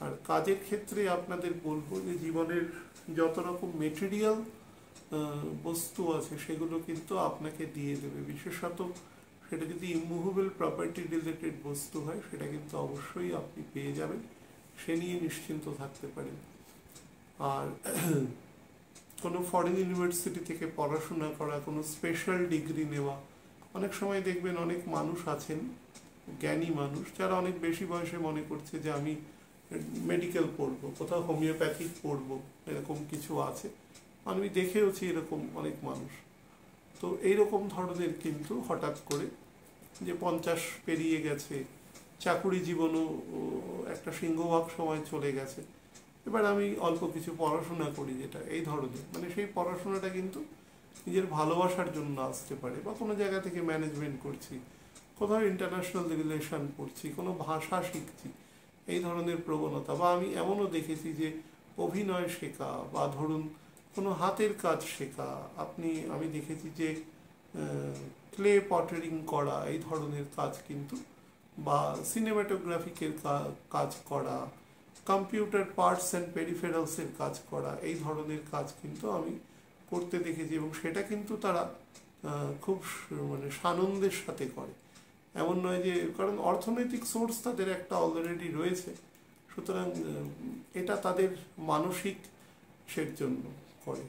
আর কাজের ক্ষেত্রে আপনাদের বলবো যে জীবনের যত রকম মেটেরিয়াল বস্তু আছে সেগুলো কিন্তু আপনাকে দিয়ে দেবে। বিশেষত সেটা যদি ইমুভেবল প্রপার্টি রিলেটেড বস্তু হয়, সেটা কিন্তু অবশ্যই আপনি পেয়ে যাবেন, সে নিয়ে নিশ্চিন্ত থাকতে পারেন। আর কোনো ফরেন ইউনিভার্সিটি থেকে পড়াশোনা করা, কোনো স্পেশাল ডিগ্রি নেওয়া, অনেক সময় দেখবেন অনেক মানুষ আছেন, জ্ঞানী মানুষ, যারা অনেক বেশি বয়সে মনে করছে যে আমি মেডিকেল পড়বো, কোথাও হোমিওপ্যাথিক পড়বো, এরকম কিছু আছে। আমি দেখেওছি এরকম অনেক মানুষ। তো এইরকম ধরনের কিন্তু হঠাৎ করে যে 50 পেরিয়ে গেছে, চাকুরি জীবনও একটা সিংহভাগ সময় চলে গেছে, এবার আমি অল্প কিছু পড়াশোনা করি, যেটা এই ধরনের, মানে সেই পড়াশোনাটা কিন্তু নিজের ভালোবাসার জন্য আসতে পারে, বা কোনো জায়গা থেকে ম্যানেজমেন্ট করছি, কোথাও ইন্টারন্যাশনাল রিলেশন পড়ছি, কোনো ভাষা শিখছি, এই ধরনের প্রবণতা। বা আমি এমনও দেখেছি যে অভিনয় শেখা, বা ধরুন কোনো হাতের কাজ শেখা, আমি দেখেছি যে ক্লে পটারিং করা, এই ধরনের কাজ কিন্তু, বা সিনেমাটোগ্রাফিকের কাজ করা, কম্পিউটার পার্টস অ্যান্ড পেরিফেরালসের কাজ করা, এই ধরনের কাজ কিন্তু আমি করতে দেখেছি, এবং সেটা কিন্তু তারা খুব মানে সানন্দের সাথে করে। এমন নয় যে, কারণ অর্থনৈতিক সোর্স তাদের একটা অলরেডি রয়েছে, সুতরাং এটা তাদের মানসিক সের জন্য করে।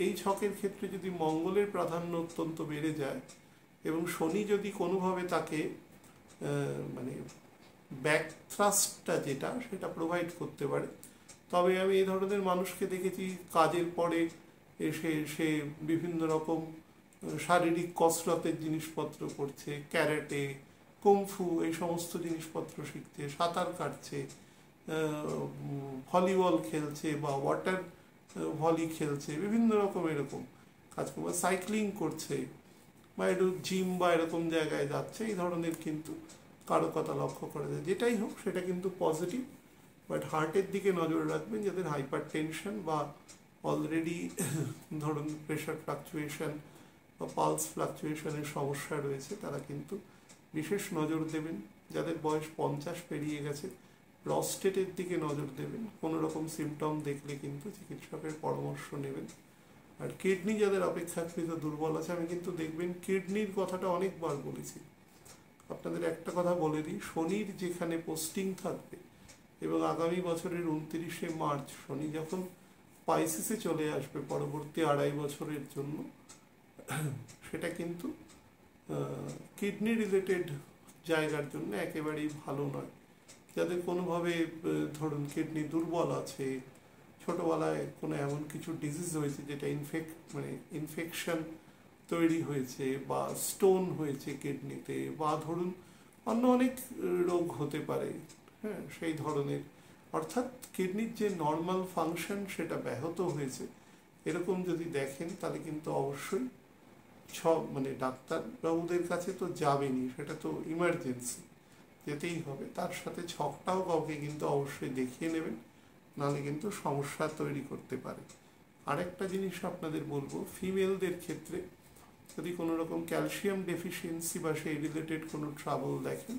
এই ছকের ক্ষেত্রে যদি মঙ্গলের প্রাধান্য অত্যন্ত বেড়ে যায় এবং শনি যদি কোনোভাবে তাকে মানে ব্যাক থ্রাস্টটা যেটা সেটা প্রোভাইড করতে পারে। তবে আমি এই ধরনের মানুষকে দেখেছি কাজের পরে এসে সে বিভিন্ন রকম শারীরিক কসরতের জিনিসপত্র করছে, ক্যারাটে, কুমফু এই সমস্ত জিনিসপত্র শিখছে, সাঁতার কাটছে, ভলিবল খেলছে বা ওয়াটার ভলি খেলছে, বিভিন্ন রকম এরকম কাজ করবে, সাইক্লিং করছে বা একটু জিম বা এরকম জায়গায় যাচ্ছে, এই ধরনের কিন্তু কারো কথা লক্ষ্য করা যায়। যেটাই হোক সেটা কিন্তু পজিটিভ, বাট হার্টের দিকে নজর রাখবেন যাদের হাইপার টেনশন বা অলরেডি ধরুন প্রেশার ফ্লাকচুয়েশন বা পালস ফ্লাকচুয়েশনের সমস্যা রয়েছে তারা কিন্তু বিশেষ নজর দেবেন। যাদের বয়স 50 পেরিয়ে গেছে প্রস্টেটের দিকে নজর দেবেন, কোনো রকম সিমটম দেখলে কিন্তু চিকিৎসকের পরামর্শ নেবেন। আর কিডনি যাদের অপেক্ষাকৃত দুর্বল আছে, আমি কিন্তু দেখবেন কিডনির কথাটা অনেকবার বলেছি, আপনাদের একটা কথা বলে দিই, শনির যেখানে পোস্টিং থাকবে এবং আগামী বছরের 29শে মার্চ শনি যখন পাইসিসে চলে আসবে পরবর্তী 2.5 বছরের জন্য, সেটা কিন্তু কিডনি রিলেটেড জায়গার জন্য একেবারেই ভালো নয়। যাদের কোনোভাবে ধরুন কিডনি দুর্বল আছে, ছোটোবেলায় কোনো এমন কিছু ডিজিজ হয়েছে যেটা ইনফেকশন তৈরি হয়েছে বা স্টোন হয়েছে কিডনিতে, বা ধরুন অন্য অনেক রোগ হতে পারে, হ্যাঁ সেই ধরনের, অর্থাৎ কিডনির যে নর্মাল ফাংশন সেটা ব্যাহত হয়েছে, এরকম যদি দেখেন তাহলে কিন্তু অবশ্যই ডাক্তারবাবুদের কাছে তো যাবেনই, সেটা তো ইমার্জেন্সি, যেতেই হবে। তার সাথে ছকটাও কাউকে কিন্তু অবশ্যই দেখিয়ে নেবেন, নাহলে কিন্তু সমস্যা তৈরি করতে পারে। আরেকটা জিনিস আপনাদের বলবো, ফিমেলদের ক্ষেত্রে যদি কোনো রকম ক্যালসিয়াম ডেফিসিয়েন্সি বা সেই রিলেটেড কোনো ট্রাবল দেখেন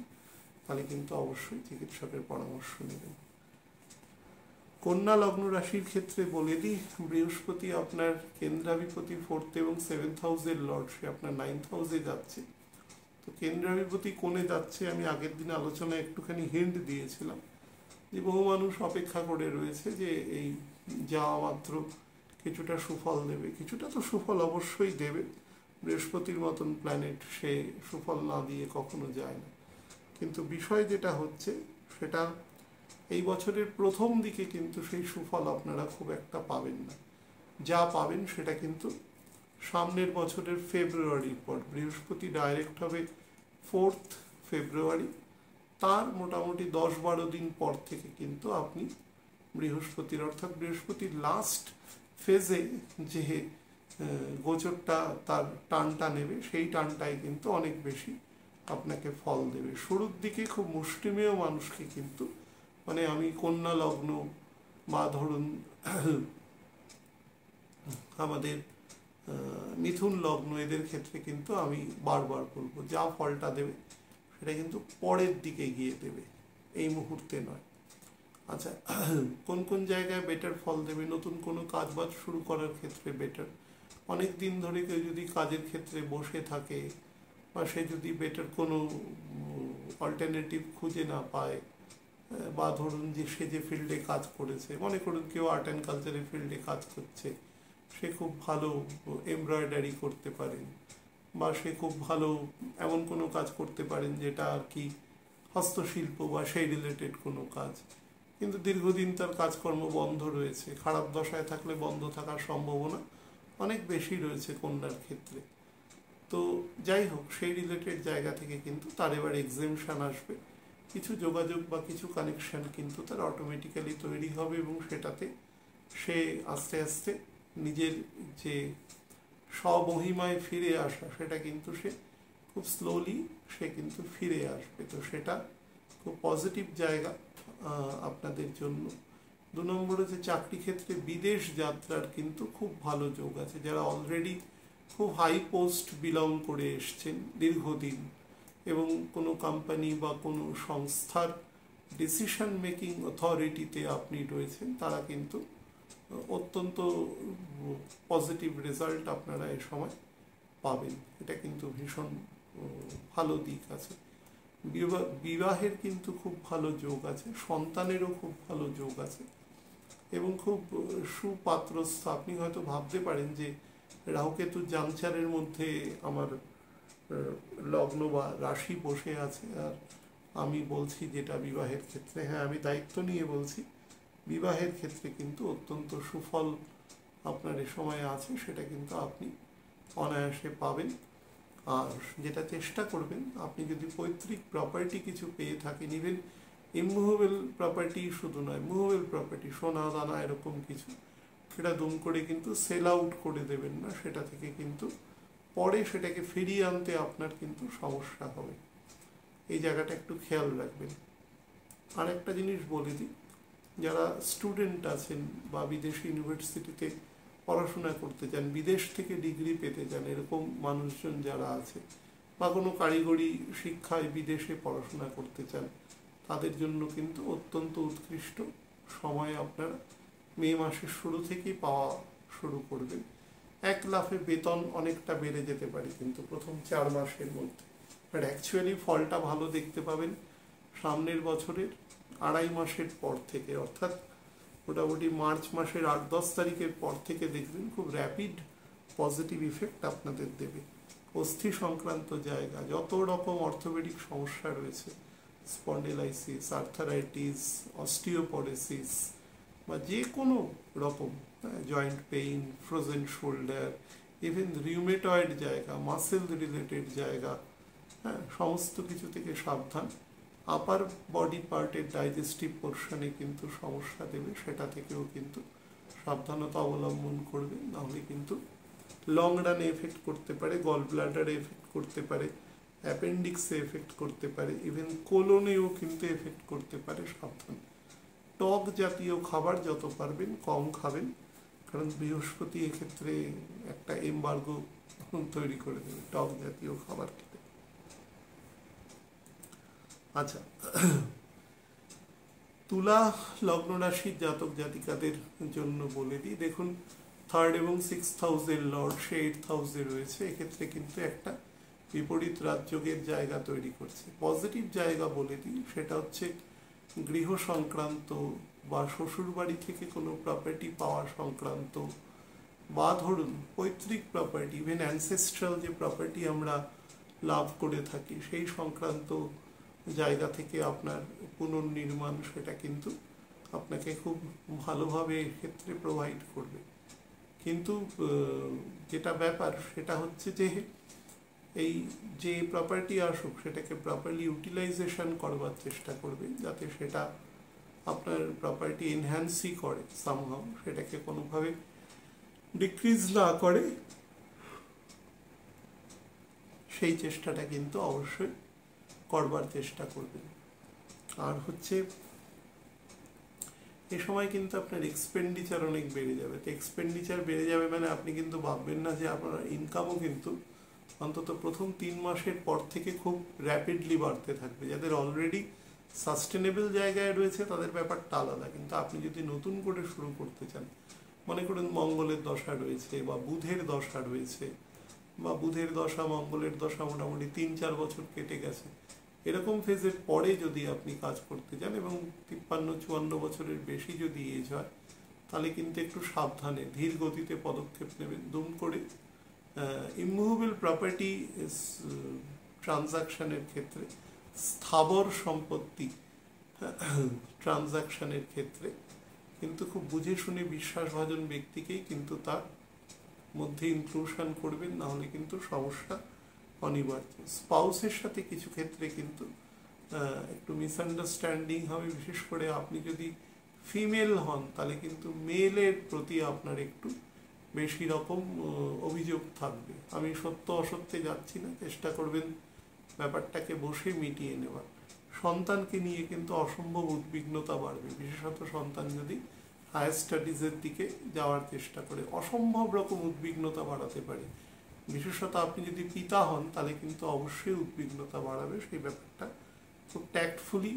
তাহলে কিন্তু অবশ্যই চিকিৎসকের পরামর্শ নেবেন। কন্যা লগ্ন রাশির ক্ষেত্রে বলে দিই, বৃহস্পতি আপনার কেন্দ্রাধিপতি 4th এবং 7th হাউসের লর্ড, সে আপনার 9th হাউসে যাচ্ছে। তো কেন্দ্রাধিপতি কোণে যাচ্ছে, আমি আগের দিন আলোচনায় একটুখানি হিন্ট দিয়েছিলাম যে বহু মানুষ অপেক্ষা করে রয়েছে যে এই যাওয়া মাত্র কিছুটা সুফল দেবে, কিছুটা তো সুফল অবশ্যই দেবে, বৃহস্পতির মতন প্ল্যানেট সে সুফল না দিয়ে কখনো যায় না। কিন্তু বিষয় যেটা হচ্ছে সেটা এই বছরের প্রথম দিকে কিন্তু সেই সুফল আপনারা খুব একটা পাবেন না, যা পাবেন সেটা কিন্তু সামনের বছরের ফেব্রুয়ারির পর। বৃহস্পতি ডাইরেক্ট হবে 4th ফেব্রুয়ারি, তার মোটামুটি 10-12 দিন পর থেকে কিন্তু আপনি বৃহস্পতির অর্থাৎ বৃহস্পতির লাস্ট ফেজে যে গোচরটা তার টানটা নেবে, সেই টানটাই কিন্তু অনেক বেশি আপনাকে ফল দেবে। শুরুর দিকে খুব মুষ্টিমেয় মানুষকে কিন্তু আমি কন্যা লগ্ন বা ধরুন আমাদের মিথুন লগ্ন এদের ক্ষেত্রে কিন্তু আমি বারবার বলবো যা ফলটা দেবে সেটা কিন্তু পরের দিকে গিয়ে দেবে, এই মুহূর্তে নয়। আচ্ছা, কোন কোন জায়গায় বেটার ফল দেবে? নতুন কোনো কাজ বাজ শুরু করার ক্ষেত্রে বেটার। অনেক দিন ধরে কেউ যদি কাজের ক্ষেত্রে বসে থাকে বা সে যদি বেটার কোনো অল্টারনেটিভ খুঁজে না পায়, বা ধরুন যে সে যে ফিল্ডে কাজ করেছে, মনে করুন কেউ আর্ট অ্যান্ড কালচারের ফিল্ডে কাজ করছে, সে খুব ভালো এমব্রয়ডারি করতে পারেন বা সে খুব ভালো এমন কোনো কাজ করতে পারেন যেটা আর কি হস্তশিল্প বা সেই রিলেটেড কোনো কাজ, কিন্তু দীর্ঘদিন তার কাজকর্ম বন্ধ রয়েছে, খারাপ দশায় থাকলে বন্ধ থাকার সম্ভাবনা অনেক বেশি রয়েছে কন্যার ক্ষেত্রে। তো যাই হোক, সেই রিলেটেড জায়গা থেকে কিন্তু তার এবার এক্সেমশন আসবে, কিছু যোগাযোগ বা কিছু কানেকশন কিন্তু তার অটোমেটিক্যালি তৈরি হবে এবং সেটাতে সে আস্তে আস্তে নিজের যে স্বমহিমায় ফিরে আসা সেটা কিন্তু সে খুব স্লোলি সে কিন্তু ফিরে আসবে। তো সেটা খুব পজিটিভ জায়গা আপনাদের জন্য। 2 নম্বরে যে চাকরি ক্ষেত্রে বিদেশ যাত্রার কিন্তু খুব ভালো যোগ আছে, যারা অলরেডি খুব হাই পোস্ট বিলং করে এসছেন দীর্ঘদিন এবং কোনো কোম্পানি বা কোনো সংস্থার ডিসিশন মেকিং অথরিটিতে আপনি রয়েছেন, তারা কিন্তু অত্যন্ত পজিটিভ রেজাল্ট আপনারা এ সময় পাবেন। এটা কিন্তু ভীষণ ভালো দিক আছে। বিবাহের কিন্তু খুব ভালো যোগ আছে, সন্তানেরও খুব ভালো যোগ আছে এবং খুব সুপাত্রস্থ। আপনি হয়তো ভাবতে পারেন যে রাহুকেতু জাংচারের মধ্যে আমার লগ্ন বা রাশি বসে আছে। আর আমি বলছি যেটা বিবাহের ক্ষেত্রে, হ্যাঁ আমি দায়িত্ব নিয়ে বলছি, বিবাহের ক্ষেত্রে কিন্তু অত্যন্ত সুফল আপনার এ সময় আছে, সেটা কিন্তু আপনি অনায়াসে পাবেন। আর যেটা চেষ্টা করবেন, আপনি যদি পৈতৃক প্রপার্টি কিছু পেয়ে থাকেন, ইভেন ইমুভেবল প্রপার্টি শুধু নয়, মুভেবল প্রপার্টি, সোনা দানা এরকম কিছু, সেটা দুম করে কিন্তু সেল আউট করে দেবেন না, সেটা থেকে কিন্তু পরে সেটাকে ফিরিয়ে আনতে আপনার কিন্তু সমস্যা হবে। এই জায়গাটা একটু খেয়াল রাখবেন। আর একটা জিনিস বলে দিই, যারা স্টুডেন্ট আছেন বা বিদেশি ইউনিভার্সিটিতে পড়াশোনা করতে চান, বিদেশ থেকে ডিগ্রি পেতে চান, এরকম মানুষজন যারা আছে, বা কোনো কারিগরি শিক্ষায় বিদেশে পড়াশোনা করতে চান, তাদের জন্য কিন্তু অত্যন্ত উৎকৃষ্ট সময় আপনারা মে মাসের শুরু থেকেই পাওয়া শুরু করবেন। এক লাফে বেতন অনেকটা বেড়ে যেতে পারে কিন্তু প্রথম 4 মাসের মধ্যে, বাট অ্যাকচুয়ালি ফলটা ভালো দেখতে পাবেন সামনের বছরের 2.5 মাসের পর থেকে, অর্থাৎ মোটামুটি মার্চ মাসের 8-10 তারিখের পর থেকে দেখবেন খুব র্যাপিড পজিটিভ ইফেক্ট আপনাদের দেবে। অস্থি সংক্রান্ত জায়গা, যত রকম অর্থোপেডিক সমস্যা রয়েছে, স্পন্ডিলাইসিস, আর্থারাইটিস, অস্টিওপোরোসিস বা যে কোনো রকম joint pain, frozen shoulder, even rheumatoid জায়গা, মাসেল রিলেটেড জায়গা, হ্যাঁ সমস্ত কিছু থেকে সাবধান। আপার বডি পার্টের ডাইজেস্টিভ পোর্শনে কিন্তু সমস্যা দেবে, সেটা থেকেও কিন্তু সাবধানতা অবলম্বন করবে, নাহলে কিন্তু লং রানে এফেক্ট করতে পারে, গল ব্লাডারে এফেক্ট করতে পারে, অ্যাপেন্ডিক্সে এফেক্ট করতে পারে, ইভেন কোলনেও কিন্তু এফেক্ট করতে পারে, সাবধান। টক জাতীয় খাবার যত পারবেন কম খাবেন, কারণ বৃহস্পতি এক্ষেত্রে একটা এমবার্গো তৈরি করে দেবে টক জাতীয় খাবার খেতে। আচ্ছা, তুলা লগ্ন রাশির জাতক জাতিকাদের জন্য বলে দিই, দেখুন 3rd এবং 6th হাউসের লর্ড সে 8th হাউসে রয়েছে, এক্ষেত্রে কিন্তু একটা বিপরীত রাজযোগের জায়গা তৈরি করছে। পজিটিভ জায়গা বলে দিই, সেটা হচ্ছে গৃহ সংক্রান্ত বা শ্বশুর বাড়ি থেকে কোনো প্রপার্টি পাওয়া সংক্রান্ত, বা ধরুন পৈতৃক প্রপার্টি, ইভেন অ্যানসেস্ট্রাল যে প্রপার্টি আমরা লাভ করে থাকি, সেই সংক্রান্ত জায়গা থেকে আপনার পুনর্নির্মাণ, সেটা কিন্তু আপনাকে খুব ভালোভাবে ক্ষেত্রে প্রোভাইড করবে। কিন্তু যেটা ব্যাপার সেটা হচ্ছে যে এই যে প্রপার্টি আসুক সেটাকে প্রপারলি ইউটিলাইজেশন করবার চেষ্টা করবে, যাতে সেটা আপনার প্রপার্টি এনহ্যান্সই করে সামহাও, সেটাকে কোনোভাবে ডিক্রিজ না করে, সেই চেষ্টাটা কিন্তু অবশ্যই করবার চেষ্টা করবেন। আর হচ্ছে এ সময় কিন্তু আপনার এক্সপেন্ডিচার অনেক বেড়ে যাবে। তো এক্সপেন্ডিচার বেড়ে যাবে মানে আপনি কিন্তু ভাববেন না যে আপনার ইনকামও কিন্তু অন্তত প্রথম 3 মাসের পর থেকে খুব র্যাপিডলি বাড়তে থাকবে। যাদের অলরেডি সাস্টেনেবল জায়গায় রয়েছে তাদের ব্যাপারটা আলাদা, কিন্তু আপনি যদি নতুন করে শুরু করতে চান, মনে করুন মঙ্গলের দশা রয়েছে বা বুধের দশা রয়েছে, বা বুধের দশা মঙ্গলের দশা মোটামুটি 3-4 বছর কেটে গেছে, এরকম ফেজের পরে যদি আপনি কাজ করতে চান এবং 53-54 বছরের বেশি যদি এজ হয়, তাহলে কিন্তু একটু সাবধানে ধীর গতিতে পদক্ষেপ নেবেন। দুম করে ইমুভেবল প্রপার্টি ট্রানজাকশনের ক্ষেত্রে, স্থাবর সম্পত্তি ট্রানজাকশনের ক্ষেত্রে কিন্তু খুব বুঝে শুনে বিশ্বাসভাজন ব্যক্তিকেই কিন্তু তার মধ্যে ইনক্লুশন করবেন, না হলে কিন্তু সমস্যা অনিবার্য। স্পাউসের সাথে কিছু ক্ষেত্রে কিন্তু একটু মিসআন্ডারস্ট্যান্ডিং হবে, বিশেষ করে আপনি যদি ফিমেল হন তাহলে কিন্তু মেলের প্রতি আপনার একটু বেশি রকম অভিযোগ থাকবে। আমি সত্য অসত্যে যাচ্ছি না, চেষ্টা করবেন ব্যাপারটাকে বসে মিটিয়ে নেওয়ার। সন্তানকে নিয়ে কিন্তু অসম্ভব উদ্বিগ্নতা বাড়বে, বিশেষত সন্তান যদি হায়ার স্টাডিজের দিকে যাওয়ার চেষ্টা করে, অসম্ভব রকম উদ্বিগ্নতা বাড়াতে পারে। বিশেষত আপনি যদি পিতা হন তাহলে কিন্তু অবশ্যই উদ্বিগ্নতা বাড়াবে, সেই ব্যাপারটা খুব ট্যাক্টফুলি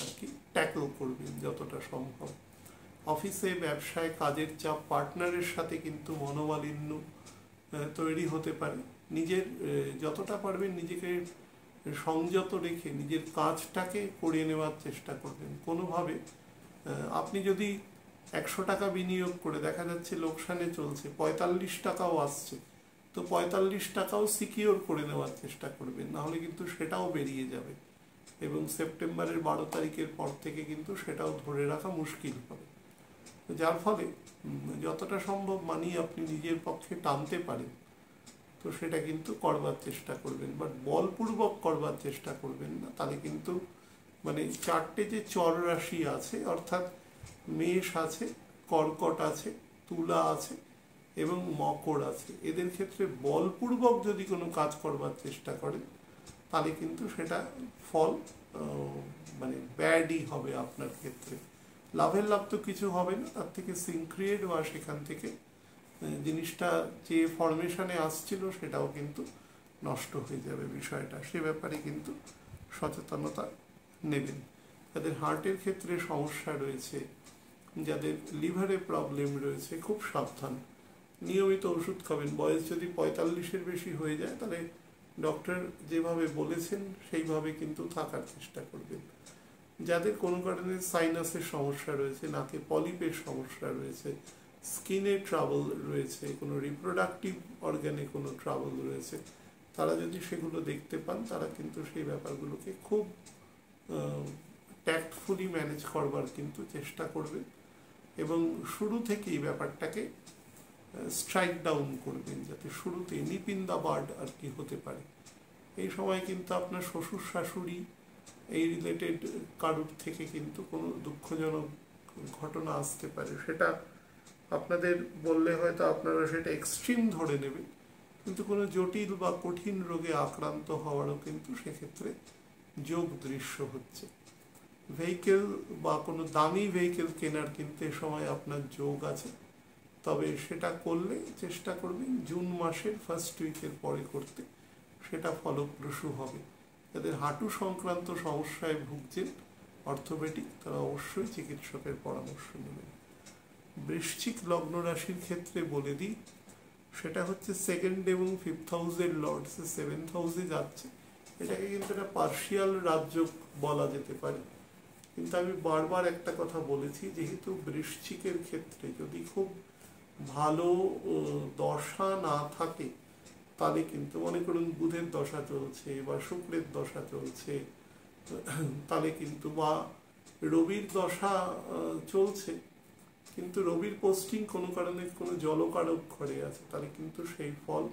আর কি ট্যাকল করবেন যতটা সম্ভব। অফিসে, ব্যবসায়, কাজের চাপ, পার্টনারের সাথে কিন্তু মনোমালিন্য তৈরি হতে পারে। নিজের যতটা পারবেন নিজেকে সংযত রেখে নিজের কাজটাকে করে নেওয়ার চেষ্টা করবেন। কোনোভাবে আপনি যদি 100 টাকা বিনিয়োগ করে দেখা যাচ্ছে লোকসানে চলছে, 45 টাকাও আসছে, তো 45 টাকাও সিকিওর করে নেওয়ার চেষ্টা করবেন, নাহলে কিন্তু সেটাও বেরিয়ে যাবে এবং সেপ্টেম্বরের 12 তারিখের পর থেকে কিন্তু সেটাও ধরে রাখা মুশকিল হবে। যার ফলে যতটা সম্ভব মানি আপনি নিজের পক্ষে টানতে পারেন তো সেটা কিন্তু করবার চেষ্টা করবেন, বাট বলপূর্বক করবার চেষ্টা করবেন না, তাহলে কিন্তু মানে চারটে যে চর রাশি আছে অর্থাৎ মেষ আছে, কর্কট আছে, তুলা আছে এবং মকর আছে, এদের ক্ষেত্রে বলপূর্বক যদি কোনো কাজ করবার চেষ্টা করেন তাহলে কিন্তু সেটা ফল মানে ব্যাডই হবে আপনার ক্ষেত্রে। লাভের লাভ তো কিছু হবে না, তার থেকে সিনক্রিয়েট বা সেখান থেকে জিনিসটা যে ফরমেশনে আসছিল সেটাও কিন্তু নষ্ট হয়ে যাবে বিষয়টা, সে ব্যাপারে কিন্তু সচেতনতা নেবেন। যাদের হার্টের ক্ষেত্রে সমস্যা রয়েছে, যাদের লিভারে প্রবলেম রয়েছে, খুব সাবধান, নিয়মিত ওষুধ খাবেন। বয়স যদি 45-এর বেশি হয়ে যায় তাহলে ডক্টর যেভাবে বলেছেন সেইভাবে কিন্তু থাকার চেষ্টা করবেন। যাদের কোনো কারণে সাইনাসের সমস্যা রয়েছে, নাকে পলিপের সমস্যা রয়েছে, স্কিনে ট্রাবল রয়েছে, কোনো রিপ্রোডাক্টিভ অর্গানে কোনো ট্রাবল রয়েছে, তারা যদি সেগুলো দেখতে পান তারা কিন্তু সেই ব্যাপারগুলোকে খুব ট্যাক্টফুলি ম্যানেজ করবার কিন্তু চেষ্টা করবেন এবং শুরু থেকেই ব্যাপারটাকে স্ট্রাইক ডাউন করবেন, যাতে শুরুতে নিপ ইন দ্য বার্ড আর কি হতে পারে। এই সময় কিন্তু আপনার শ্বশুর শাশুড়ি এই রিলেটেড কারোর থেকে কিন্তু কোনো দুঃখজনক ঘটনা আসতে পারে, সেটা আপনাদের বললে হয়তো আপনারা সেটা এক্সট্রিম ধরে নেবেন, কিন্তু কোনো জটিল বা কঠিন রোগে আক্রান্ত হওয়ারও কিন্তু সেক্ষেত্রে যোগ দৃশ্য হচ্ছে। ভেহিকেল বা কোনো দামি ভেহিকেল কেনার কিন্তু এ সময় আপনার যোগ আছে, তবে সেটা করলে চেষ্টা করবেন জুন মাসের ফার্স্ট উইকের পরে করতে, সেটা ফলপ্রসূ হবে। যাদের হাঁটু সংক্রান্ত সমস্যায় ভুগছেন অর্থোপেডিক, তারা অবশ্যই চিকিৎসকের পরামর্শ নেবেন। বৃশ্চিক লগ্ন রাশির ক্ষেত্রে বলে দিই, সেটা হচ্ছে সেকেন্ড এবং ফিফথ হাউসের লর্ড সে সেভেন্থ হাউসে যাচ্ছে, এটাকে কিন্তু একটা পার্শিয়াল রাজযোগ বলা যেতে পারে। কিন্তু আমি বারবার একটা কথা বলেছি, যেহেতু বৃশ্চিকের ক্ষেত্রে যদি খুব ভালো দশা না থাকে তাহলে কিন্তু মনে করুন বুধের দশা চলছে বা শুক্রের দশা চলছে, তাহলে কিন্তু বা রবির দশা চলছে কিন্তু রবির পোস্টিং কোনো কারণে কোনো জলকারক ঘরে আছে, তাহলে কিন্তু সেই ফল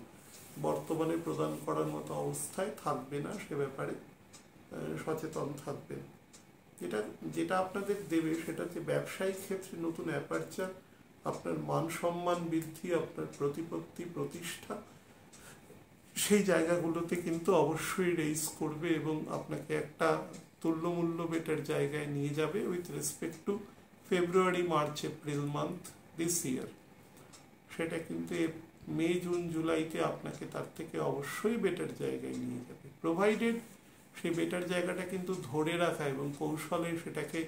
বর্তমানে প্রদান করার মতো অবস্থায় থাকবে না, সে ব্যাপারে সচেতন থাকবেন। যেটা আপনাদের দেবে সেটা হচ্ছে ব্যবসায়িক ক্ষেত্রে নতুন অ্যাপারচার, আপনার মান সম্মান বৃদ্ধি, আপনার প্রতিপত্তি প্রতিষ্ঠা, সেই জায়গাগুলোতে কিন্তু অবশ্যই রেইজ করবে এবং আপনাকে একটা তুল্যমূল্য বেটার জায়গায় নিয়ে যাবে with respect to February, March, April month this ইয়ার। সেটা কিন্তু মে, জুন, জুলাইতে আপনাকে তার থেকে অবশ্যই বেটার জায়গায় নিয়ে যাবে, প্রোভাইডেড সেই বেটার জায়গাটা কিন্তু ধরে রাখা এবং কৌশলে সেটাকে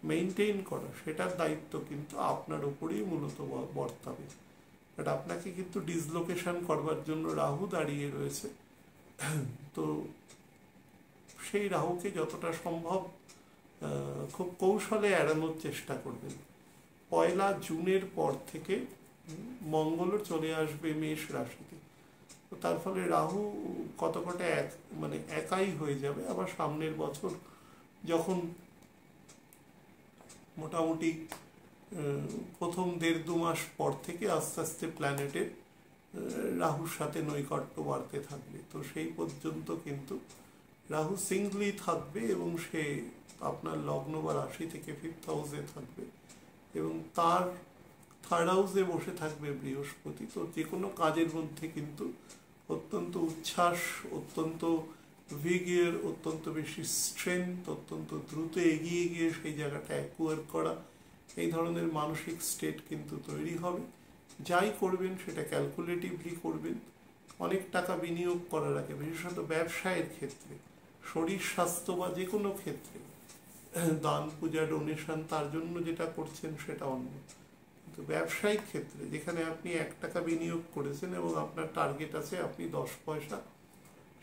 মেনটেন করা, সেটার দায়িত্ব কিন্তু আপনার উপরেই মূলত বর্তাবে। বাট আপনাকে কিন্তু ডিসলোকেশন করবার জন্য রাহু দাঁড়িয়ে রয়েছে, তো সেই রাহুকে যতটা সম্ভব খুব কৌশলে এড়ানোর চেষ্টা করবেন। 1 জুনের পর থেকে মঙ্গলও চলে আসবে মেষ রাশিতে, তো তার ফলে রাহু কতটা মানে একাই হয়ে যাবে। আবার সামনের বছর যখন মোটামুটি প্রথম 1.5-2 মাস পর থেকে আস্তে আস্তে প্ল্যানেটের রাহুর সাথে নৈকট্য বাড়তে থাকবে, তো সেই পর্যন্ত কিন্তু রাহু সিঙ্গলি থাকবে এবং সে আপনার লগ্ন বা রাশি থেকে ফিফথ হাউসে থাকবে এবং তার থার্ড হাউসে বসে থাকবে বৃহস্পতি। তো যে কোনো কাজের মধ্যে কিন্তু অত্যন্ত উচ্ছ্বাস, অত্যন্ত ভিগিয়ার, অত্যন্ত বেশি স্ট্রেংথ, অত্যন্ত দ্রুত এগিয়ে গিয়ে সেই জায়গাটা অ্যাকুয়ার করা, এই ধরনের মানসিক স্টেট কিন্তু তৈরি হবে। যাই করবেন সেটা ক্যালকুলেটিভলি করবেন। অনেক টাকা বিনিয়োগ করার আগে, বিশেষত ব্যবসায়ের ক্ষেত্রে, শরীর স্বাস্থ্য বা যে কোনো ক্ষেত্রে দান, পূজা, ডোনেশন, তার জন্য যেটা করছেন সেটা অন্য, কিন্তু ব্যবসায়িক ক্ষেত্রে যেখানে আপনি 1 টাকা বিনিয়োগ করেছেন এবং আপনার টার্গেট আছে আপনি 10 পয়সা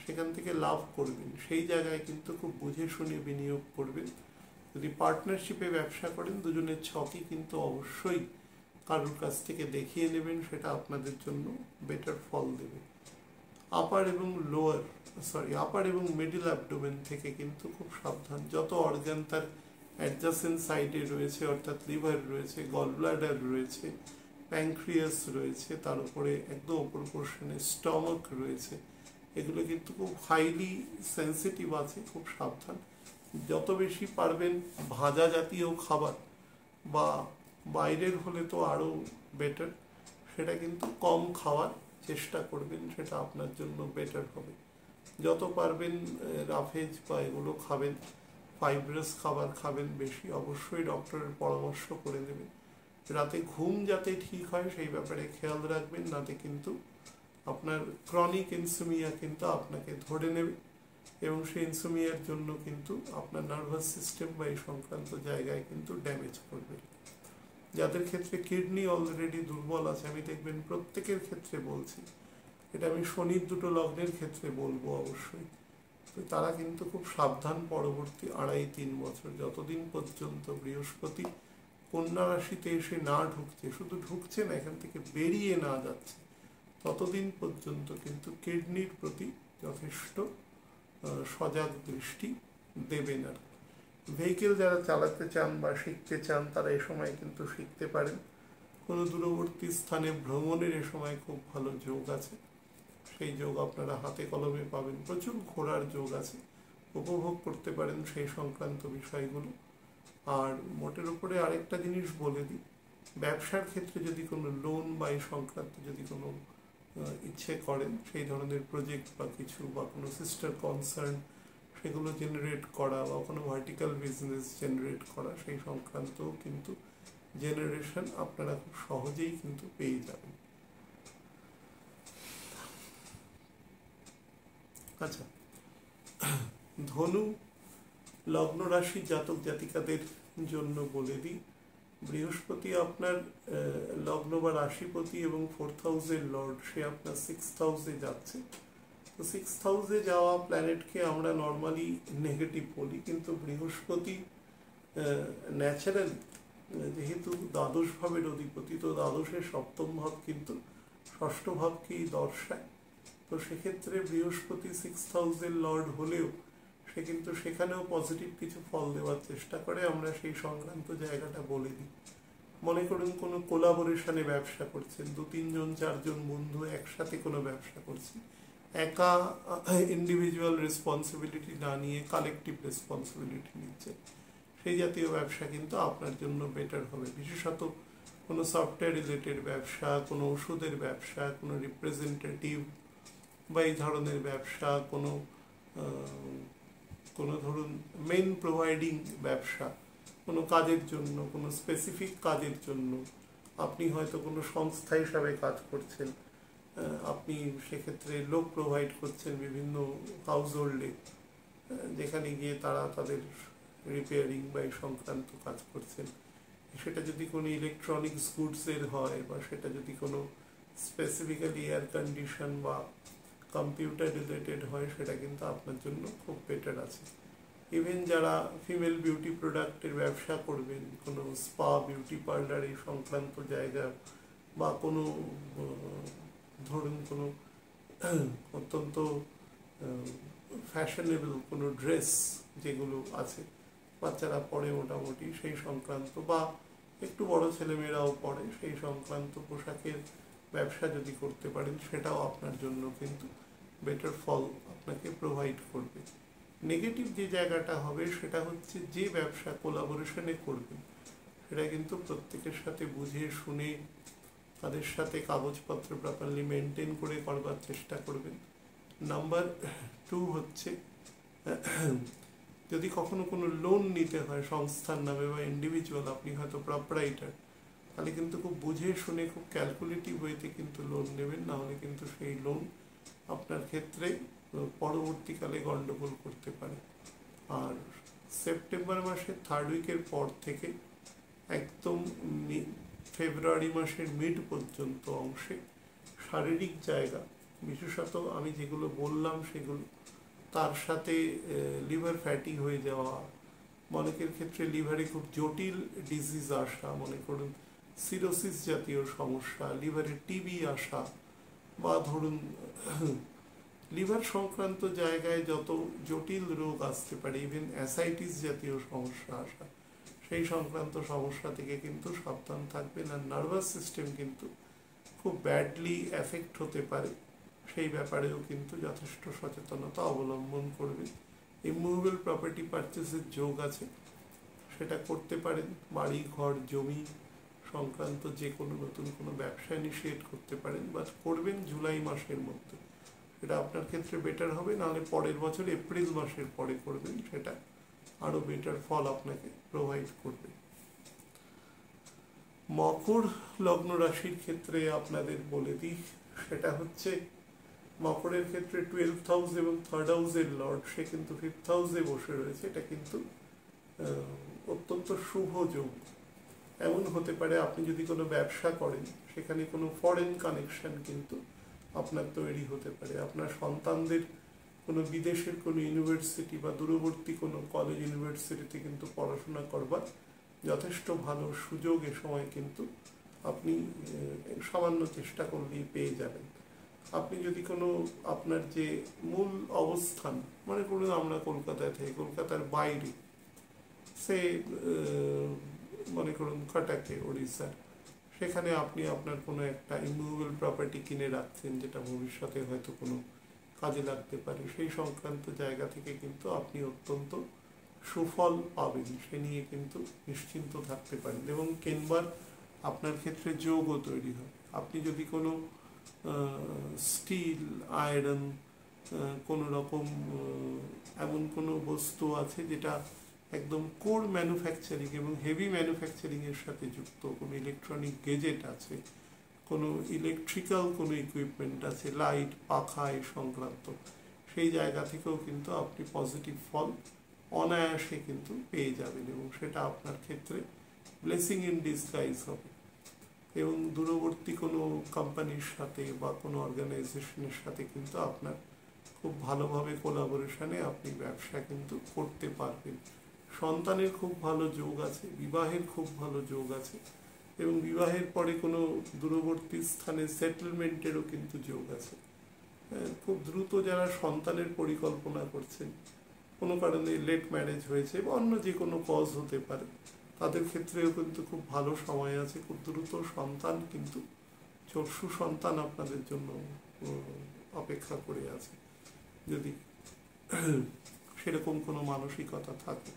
সেখান থেকে লাভ করবেন, সেই জায়গায় কিন্তু খুব বুঝে শুনে বিনিয়োগ করবেন। যদি পার্টনারশিপে ব্যবসা করেন দুজনের ছকই কিন্তু অবশ্যই কারোর কাছ থেকে দেখিয়ে নেবেন, সেটা আপনাদের জন্য বেটার ফল দেবে। আপার এবং মিডল অ্যাবডোমেন থেকে কিন্তু খুব সাবধান। যত অর্গান তার অ্যাডজাসেন্ট সাইডে রয়েছে, অর্থাৎ লিভার রয়েছে, গল ব্লাডার রয়েছে, প্যানক্রিয়াস রয়েছে, তার উপরে একদম উপর পোর্শনে স্টমাক রয়েছে, এগুলো কিন্তু খুব হাইলি সেন্সিটিভ আছে, খুব সাবধান। যত বেশি পারবেন ভাজা জাতীয় খাবার, বা বাইরের হলে তো আরও বেটার, সেটা কিন্তু কম খাওয়ার চেষ্টা করবেন, সেটা আপনার জন্য বেটার হবে। যত পারবেন রাফেজ বা এগুলো খাবেন, ফাইব্রাস খাবার খাবেন বেশি, অবশ্যই ডক্টরের পরামর্শ করে নেবেন। রাতে ঘুম যাতে ঠিক হয় সেই ব্যাপারে খেয়াল রাখবেন, নাতে কিন্তু আপনার ক্রনিক ইনসোমিয়া কিন্তু আপনাকে ধরে নেবে, এবং সেই ইনসোমিয়ার জন্য কিন্তু আপনার নার্ভাস সিস্টেম বা এই সংক্রান্ত জায়গায় কিন্তু ড্যামেজ করবে। যাদের ক্ষেত্রে কিডনি অলরেডি দুর্বল আছে, আমি দেখবেন প্রত্যেকের ক্ষেত্রে বলছি, এটা আমি শনির দুটো লগ্নের ক্ষেত্রে বলবো অবশ্যই, তো তারা কিন্তু খুব সাবধান। পরবর্তী 2.5-3 বছর যতদিন পর্যন্ত বৃহস্পতি কন্যা রাশিতে এসে না ঢুকছে, শুধু ঢুকছে না, এখান থেকে বেরিয়ে না যাচ্ছে, ততদিন পর্যন্ত কিন্তু কিডনির প্রতি যথেষ্ট সজাগ দৃষ্টি দেবেন। আর ভেহিকেল যারা চালাতে চান বা শিখতে চান, তারা এ সময় কিন্তু শিখতে পারেন। কোনো দূরবর্তী স্থানে ভ্রমণের এ সময় খুব ভালো যোগ আছে, সেই যোগ আপনারা হাতে কলমে পাবেন। প্রচুর ঘোরার যোগ আছে, উপভোগ করতে পারেন সেই সংক্রান্ত বিষয়গুলো। আর মোটের উপরে আরেকটা জিনিস বলে দিই, ব্যবসার ক্ষেত্রে যদি কোনো লোন বা এই সংক্রান্ত যদি কোনো ইচ্ছে করেন, সেই ধরনের প্রজেক্ট বা কিছু, বা কোনো সিস্টার কনসার্ন সেগুলো জেনারেট করা, বা কোনো ভার্টিক্যাল বিজনেস জেনারেট করা, সেই সংক্রান্ত কিন্তু জেনারেশন আপনারা খুব সহজেই কিন্তু পেয়ে যাবেন। আচ্ছা, ধনু লগ্ন রাশি জাতক জাতিকাদের জন্য বলে দিই, বৃহস্পতি আপনার লগ্ন বা রাশিপতি এবং 4th হাউসের লর্ড, সে আপনার 6th হাউসে যাচ্ছে। তো 6th হাউসে যাওয়া প্ল্যানেটকে আমরা নর্মালি নেগেটিভ বলি, কিন্তু বৃহস্পতি ন্যাচারালি যেহেতু দ্বাদশ ভাবের অধিপতি, তো দ্বাদশের সপ্তম ভাব কিন্তু ষষ্ঠ ভাবকেই দর্শায়। তো সেক্ষেত্রে বৃহস্পতি 6th হাউসের লর্ড হলেও সে কিন্তু সেখানেও পজিটিভ কিছু ফল দেওয়ার চেষ্টা করে। আমরা সেই সংক্রান্ত জায়গাটা বলে দিই। মনে করুন কোনো কোলাবোরেশনে ব্যবসা করছেন, 2-3 জন 4 জন বন্ধু একসাথে কোনো ব্যবসা করছেন, একা ইন্ডিভিজুয়াল রেসপন্সিবিলিটি না নিয়ে কালেকটিভ রেসপন্সিবিলিটি নিচ্ছে, সেই জাতীয় ব্যবসা কিন্তু আপনার জন্য বেটার হবে। বিশেষত কোনো সফটওয়্যার রিলেটেড ব্যবসা, কোনো ওষুধের ব্যবসা, কোনো রিপ্রেজেন্টেটিভ বা এই ধরনের ব্যবসা, কোনো ধরুন মেইন প্রোভাইডিং ব্যবসা, কোনো কাজের জন্য, কোনো স্পেসিফিক কাজের জন্য আপনি হয়তো কোনো সংস্থা হিসাবে কাজ করছেন, আপনি সেক্ষেত্রে লোক প্রোভাইড করছেন বিভিন্ন হাউস হোল্ডে, যেখানে গিয়ে তারা তাদের রিপেয়ারিং বা এই সংক্রান্ত কাজ করছেন। সেটা যদি কোনো ইলেকট্রনিক্স গুডসের হয়, বা সেটা যদি কোনো স্পেসিফিক্যালি এয়ার কন্ডিশন বা কম্পিউটার রিলেটেড হয়, সেটা কিন্তু আপনার জন্য খুব বেটার আছে। ইভেন যারা ফিমেল বিউটি প্রোডাক্টের ব্যবসা করবেন, কোনো স্পা, বিউটি পার্লার এই সংক্রান্ত জায়গা, বা কোনো ধরুন কোনো অত্যন্ত ফ্যাশনেবল কোনো ড্রেস যেগুলো আছে, বাচ্চারা পরে মোটামুটি সেই সংক্রান্ত, বা একটু বড় ছেলেমেয়েরাও পরে সেই সংক্রান্ত পোশাকের ব্যবসা যদি করতে পারেন, সেটাও আপনার জন্য কিন্তু বেটার ফল আপনাকে প্রোভাইড করবে। নেগেটিভ যে জায়গাটা হবে সেটা হচ্ছে, যে ব্যবসা কোলাবোরেশনে করবেন সেটা কিন্তু প্রত্যেকের সাথে বুঝে শুনে, তাদের সাথে কাগজপত্র প্রপারলি মেনটেন করে করবার চেষ্টা করবেন। নাম্বার 2 হচ্ছে, যদি কখনো কোনো লোন নিতে হয় সংস্থার নামে বা ইন্ডিভিজুয়াল, আপনি হয়তো প্রপারাইটার, তাহলে কিন্তু খুব বুঝে শুনে খুব ক্যালকুলেটিভ ওয়েতে কিন্তু লোন নেবেন, না হলে কিন্তু সেই লোন আপনার ক্ষেত্রে পরবর্তীকালে গন্ডগোল করতে পারে। আর সেপ্টেম্বর মাসের 3rd উইকের পর থেকে একদম ফেব্রুয়ারি মাসের মিড পর্যন্ত অংশে শারীরিক জায়গা, বিশেষত আমি যেগুলো বললাম সেগুলো, তার সাথে লিভার ফ্যাটি হয়ে যাওয়া, অনেকের ক্ষেত্রে লিভারে খুব জটিল ডিজিজ আসা, মনে করুন সিরোসিস জাতীয় সমস্যা, লিভারে টিবি আসা, বা ধরুন লিভার সংক্রান্ত জায়গায় যত জটিল রোগ আসতে পারে, ইভেন অ্যাসাইটিস জাতীয় সমস্যা আসা, সেই সংক্রান্ত সমস্যা থেকে কিন্তু সাবধান থাকবেন। আর নার্ভাস সিস্টেম কিন্তু খুব ব্যাডলি এফেক্ট হতে পারে, সেই ব্যাপারেও কিন্তু যথেষ্ট সচেতনতা অবলম্বন করবেন। ইমুভেবল প্রপার্টি পারচেসের যোগ আছে, সেটা করতে পারেন। বাড়ি ঘর জমি সংক্রান্ত যে কোনো নতুন কোনো ব্যবসা ইনিশিয়েট করতে পারেন, বাট করবেন জুলাই মাসের মধ্যে, এটা আপনার ক্ষেত্রে বেটার হবে। নাহলে পরের বছর এপ্রিল মাসের পরে করবেন, সেটা আরও বেটার ফল আপনাকে প্রোভাইড করবে। মকর লগ্ন রাশির ক্ষেত্রে আপনাদের বলে দিই, সেটা হচ্ছে মকরের ক্ষেত্রে 12th হাউস এবং 3rd হাউসের লর্ড, সে কিন্তু 5th হাউসে বসে রয়েছে। এটা কিন্তু অত্যন্ত শুভ যোগ। এমন হতে পারে আপনি যদি কোনো ব্যবসা করেন, সেখানে কোনো ফরেন কানেকশন কিন্তু আপনার তৈরি হতে পারে। আপনার সন্তানদের কোনো বিদেশের কোনো ইউনিভার্সিটি বা দূরবর্তী কোনো কলেজ ইউনিভার্সিটিতে কিন্তু পড়াশোনা করবার যথেষ্ট ভালো সুযোগ এ সময় কিন্তু আপনি সামান্য চেষ্টা করলেই পেয়ে যাবেন। আপনি যদি কোনো আপনার যে মূল অবস্থান, মনে করুন আমরা কলকাতায় থেকে কলকাতার বাইরে, সে মনে করুন কটাকে ওড়িশার, সেখানে আপনি আপনার কোনো একটা ইমুভেবল প্রপার্টি কিনে রাখছেন, যেটা ভবিষ্যতে হয়তো কোনো কাজে লাগতে পারে, সেই সংক্রান্ত জায়গা থেকে কিন্তু আপনি অত্যন্ত সুফল পাবেন, সে নিয়ে কিন্তু নিশ্চিন্ত থাকতে পারেন। এবং কেনবার আপনার ক্ষেত্রে যোগও তৈরি হয়। আপনি যদি কোনো স্টিল, আয়রন, কোনো রকম এমন কোনো বস্তু আছে যেটা একদম কোর ম্যানুফ্যাকচারিং এবং হেভি ম্যানুফ্যাকচারিংয়ের সাথে যুক্ত, কোনো ইলেকট্রনিক গেজেট আছে, কোনো ইলেকট্রিক্যাল কোনো ইকুইপমেন্ট আছে, লাইট, পাখা এই সংক্রান্ত, সেই জায়গা থেকেও কিন্তু আপনি পজিটিভ ফল অনায়াসে কিন্তু পেয়ে যাবেন, এবং সেটা আপনার ক্ষেত্রে ব্লেসিং ইন ডিসগাইজ হবে। এবং দূরবর্তী কোনো কোম্পানির সাথে বা কোনো অর্গানাইজেশনের সাথে কিন্তু আপনার খুব ভালোভাবে কোলাবোরেশনে আপনি ব্যবসা কিন্তু করতে পারবেন। সন্তানের খুব ভালো যোগ আছে, বিবাহের খুব ভালো যোগ আছে, এবং বিবাহের পরে কোনো দূরবর্তী স্থানে সেটেলমেন্টেরও কিন্তু যোগ আছে। খুব দ্রুত যারা সন্তানের পরিকল্পনা করছেন, কোনো কারণে লেট ম্যারেজ হয়েছে বা অন্য যে কোনো কজ হতে পারে, তাদের ক্ষেত্রেও কিন্তু খুব ভালো সময় আছে। খুব দ্রুত সন্তান কিন্তু সুসন্তান আপনাদের জন্য অপেক্ষা করে আছে, যদি সেরকম কোনো মানসিকতা থাকে।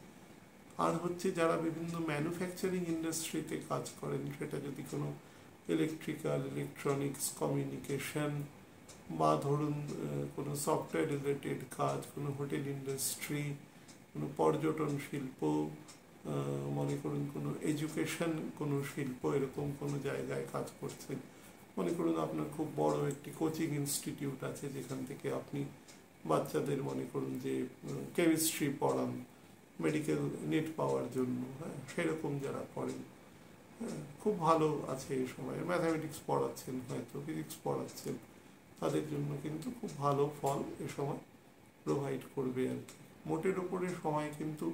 আর হচ্ছে যারা বিভিন্ন ম্যানুফ্যাকচারিং ইন্ডাস্ট্রিতে কাজ করেন, সেটা যদি কোনো ইলেকট্রিক্যাল, ইলেকট্রনিক্স, কমিউনিকেশন, বা ধরুন কোনো সফটওয়্যার রিলেটেড কাজ, কোনো হোটেল ইন্ডাস্ট্রি, কোনো পর্যটন শিল্প, মনে করুন কোনো এডুকেশন কোনো শিল্প, এরকম কোনো জায়গায় কাজ করছেন, মনে করুন আপনার খুব বড় একটি কোচিং ইনস্টিটিউট আছে, যেখান থেকে আপনি বাচ্চাদের মনে করুন যে কেমিস্ট্রি পড়ান মেডিকেল নেট পাওয়ার জন্য, হ্যাঁ, সেরকম যারা করেন, হ্যাঁ, খুব ভালো আছে এই সময়। ম্যাথামেটিক্স পড়াচ্ছেন, হয়তো ফিজিক্স পড়াচ্ছেন, তাদের জন্য কিন্তু খুব ভালো ফল এ সময় প্রোভাইড করবে আর কি। মোটের ওপরে সময় কিন্তু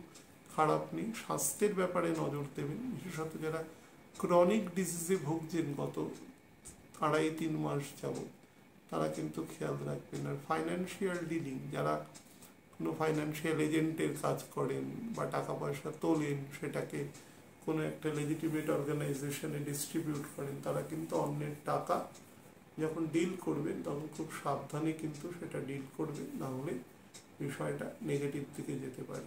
খারাপ নেই। স্বাস্থ্যের ব্যাপারে নজর দেবেন, বিশেষত যারা ক্রনিক ডিজিজে ভুগছেন গত 2.5-3 মাস যাবত, তারা কিন্তু খেয়াল রাখবেন। আর ফাইন্যান্সিয়াল ডিলিং, যারা কোনো ফাইন্যান্সিয়াল এজেন্টের কাজ করেন বা টাকা পয়সা তোলেন, সেটাকে কোনো একটা লেজিটিমেট অর্গানাইজেশনে ডিস্ট্রিবিউট করেন, তারা কিন্তু অন্যের টাকা যখন ডিল করবেন তখন খুব সাবধানে কিন্তু সেটা ডিল করবেন, না হলে বিষয়টা নেগেটিভ দিকে যেতে পারে।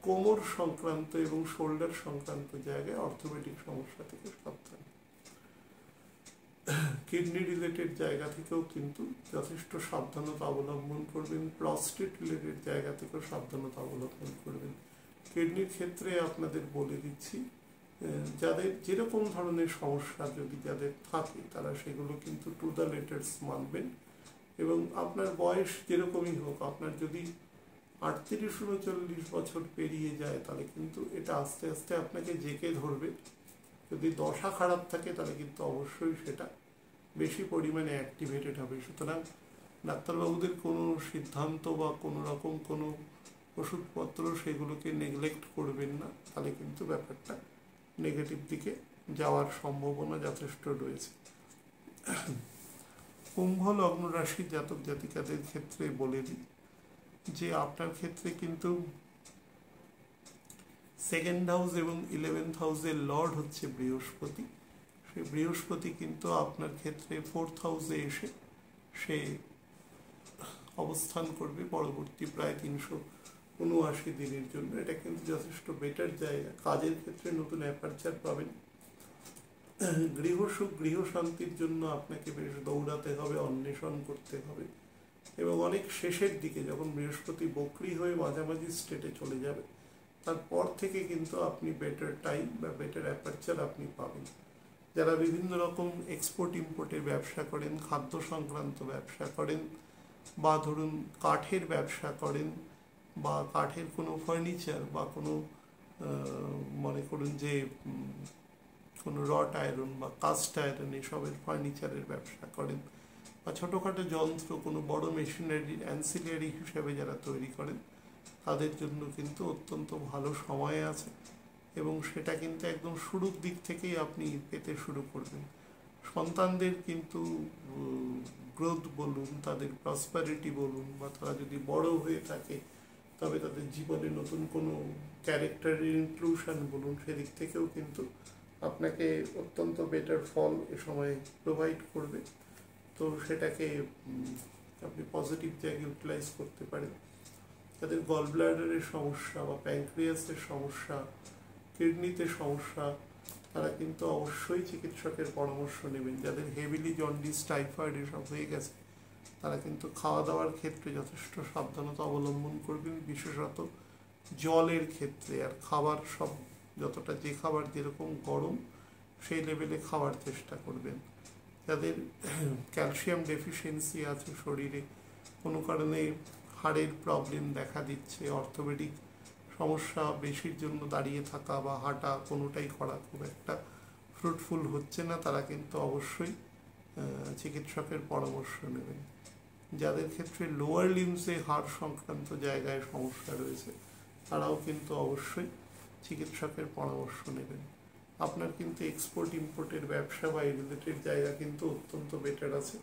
কোমর সংক্রান্ত এবং শোল্ডার সংক্রান্ত জায়গায় অর্থোপেডিক সমস্যা থেকে সাবধান। কিডনি রিলেটেড জায়গা থেকেও কিন্তু যথেষ্ট সাবধানতা অবলম্বন করবেন। প্রস্টেট রিলেটেড জায়গা থেকেও সাবধানতা অবলম্বন করবেন। কিডনির ক্ষেত্রে আপনাদের বলে দিচ্ছি, যাদের যেরকম ধরনের সমস্যা যদি যাদের থাকে, তারা সেগুলো কিন্তু টু দ্য লেটার্স মানবেন। এবং আপনার বয়স যেরকমই হোক, আপনার যদি 38-39 বছর পেরিয়ে যায়, তাহলে কিন্তু এটা আস্তে আস্তে আপনাকে জেঁকে ধরবে। যদি দশা খারাপ থাকে, তাহলে কিন্তু অবশ্যই সেটা বেশি পরিমাণে অ্যাক্টিভেটেড হবে। সুতরাং ডাক্তারবাবুদের কোনো সিদ্ধান্ত বা কোনো রকম কোনো ওষুধপত্র, সেগুলোকে নেগলেক্ট করবেন না, তাহলে কিন্তু ব্যাপারটা নেগেটিভ দিকে যাওয়ার সম্ভাবনা যথেষ্ট রয়েছে। কুম্ভ লগ্ন রাশির জাতক জাতিকাদের ক্ষেত্রে বলে দিই যে আপনার ক্ষেত্রে কিন্তু সেকেন্ড হাউস এবং 11th হাউসের লর্ড হচ্ছে বৃহস্পতি। সেই বৃহস্পতি কিন্তু আপনার ক্ষেত্রে 4th হাউসে এসে সে অবস্থান করবে পরবর্তী প্রায় 379 দিনের জন্য। এটা কিন্তু যথেষ্ট বেটার জায়গা। কাজের ক্ষেত্রে নতুন অ্যাপারচার পাবেন। গৃহসুখ গৃহ শান্তির জন্য আপনাকে বেশ দৌড়াতে হবে, অন্বেষণ করতে হবে, এবং অনেক শেষের দিকে যখন বৃহস্পতি বক্রী হয়ে মাঝামাঝি স্টেটে চলে যাবে তারপর থেকে কিন্তু আপনি বেটার টাইম বা বেটার অ্যাপারচার আপনি পাবেন। যারা বিভিন্ন রকম এক্সপোর্ট ইম্পোর্টের ব্যবসা করেন, খাদ্য সংক্রান্ত ব্যবসা করেন, বা ধরুন কাঠের ব্যবসা করেন, বা কাঠের কোনো ফার্নিচার বা কোনো মনে করুন যে কোনো রড আয়রন বা কাস্ট আয়রন এসবের ফার্নিচারের ব্যবসা করেন, বা ছোটোখাটো যন্ত্র কোনো বড় মেশিনারি অ্যান্সিলারি হিসেবে যারা তৈরি করেন, তাদের জন্য কিন্তু অত্যন্ত ভালো সময় আছে এবং সেটা কিন্তু একদম শুরুর দিক থেকেই আপনি পেতে শুরু করবেন। সন্তানদের কিন্তু গ্রোথ বলুন, তাদের প্রসপারিটি বলুন, বা তারা যদি বড় হয়ে থাকে তবে তাদের জীবনে নতুন কোনো ক্যারেক্টারের ইনক্লুশন বলুন, সেদিক থেকেও কিন্তু আপনাকে অত্যন্ত বেটার ফল এ সময় প্রোভাইড করবে। তো সেটাকে আপনি পজিটিভ জায়গায় ইউটিলাইজ করতে পারেন। যাদের গল ব্লাডারের সমস্যা বা প্যানক্রিয়াসের সমস্যা, কিডনিতে সমস্যা, তারা কিন্তু অবশ্যই চিকিৎসকের পরামর্শ নেবেন। যাদের হেভিলি জন্ডিস, টাইফয়েড এসব হয়ে গেছে তারা কিন্তু খাওয়া দাওয়ার ক্ষেত্রে যথেষ্ট সাবধানতা অবলম্বন করবেন, বিশেষত জলের ক্ষেত্রে। আর খাবার সব যতটা, যে খাবার যেরকম গরম সেই লেভেলে খাওয়ার চেষ্টা করবেন। যাদের ক্যালসিয়াম ডেফিসিয়েন্সি আছে শরীরে, কোনো কারণে হাড়ের প্রবলেম দেখা দিচ্ছে, অর্থোপেডিক সমস্যা বেশির জন্য দাঁড়িয়ে থাকা বা হাঁটা কোনোটাই করা খুব একটা ফ্রুটফুল হচ্ছে না, তারা কিন্তু অবশ্যই চিকিৎসকের পরামর্শ নেবেন। যাদের ক্ষেত্রে লোয়ার লিম্সে হাড় সংক্রান্ত জায়গায় সমস্যা রয়েছে তারাও কিন্তু অবশ্যই চিকিৎসকের পরামর্শ নেবেন। আপনার কিন্তু এক্সপোর্ট ইম্পোর্টের ব্যবসা বা এই রিলেটেড জায়গা কিন্তু অত্যন্ত বেটার আছে।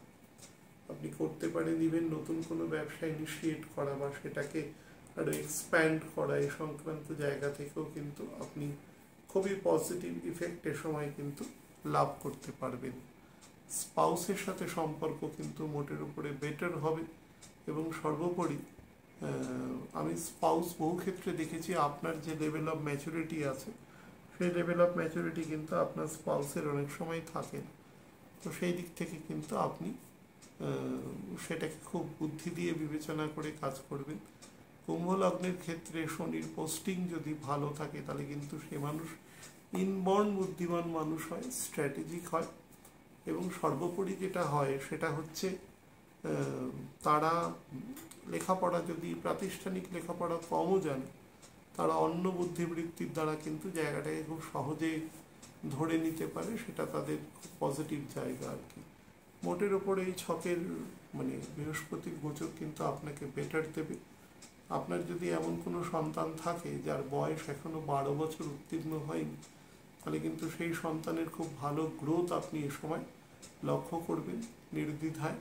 আপনি করতে পারেন ইভেন নতুন কোনো ব্যবসা ইনিশিয়েট করা বা সেটাকে আরও এক্সপ্যান্ড করা, এই সংক্রান্ত জায়গা থেকেও কিন্তু আপনি খুবই পজিটিভ ইফেক্ট এ সময় কিন্তু লাভ করতে পারবেন। স্পাউসের সাথে সম্পর্ক কিন্তু মোটের উপরে বেটার হবে এবং সর্বোপরি আমি স্পাউস বহু ক্ষেত্রে দেখেছি আপনার যে লেভেল অফ ম্যাচুরিটি আছে সেই লেভেল অফ ম্যাচুরিটি কিন্তু আপনার স্পাউসের অনেক সময় থাকে। তো সেই দিক থেকে কিন্তু আপনি সেটাকে খুব বুদ্ধি দিয়ে বিবেচনা করে কাজ করবেন। কুম্ভ লগ্নের ক্ষেত্রে শনির পোস্টিং যদি ভালো থাকে তাহলে কিন্তু সে মানুষ ইনবর্ন বুদ্ধিমান মানুষ হয়, স্ট্র্যাটেজিক হয়, এবং সর্বোপরি যেটা হয় সেটা হচ্ছে তারা লেখাপড়া, যদি প্রাতিষ্ঠানিক লেখাপড়া কমও জানে, তারা অন্য বুদ্ধিবৃত্তির দ্বারা কিন্তু জায়গাটাকে খুব সহজে ধরে নিতে পারে। সেটা তাদের খুব পজিটিভ জায়গা আর কি। মোটের ওপরে এই ছকের মানে বৃহস্পতির গোচর কিন্তু আপনাকে বেটার দেবে। আপনার যদি এমন কোনো সন্তান থাকে যার বয়স এখনো 12 বছর উত্তীর্ণ হয়নি, তাহলে কিন্তু সেই সন্তানের খুব ভালো গ্রোথ আপনি এ সময় লক্ষ্য করবেন নির্দ্বিধায়।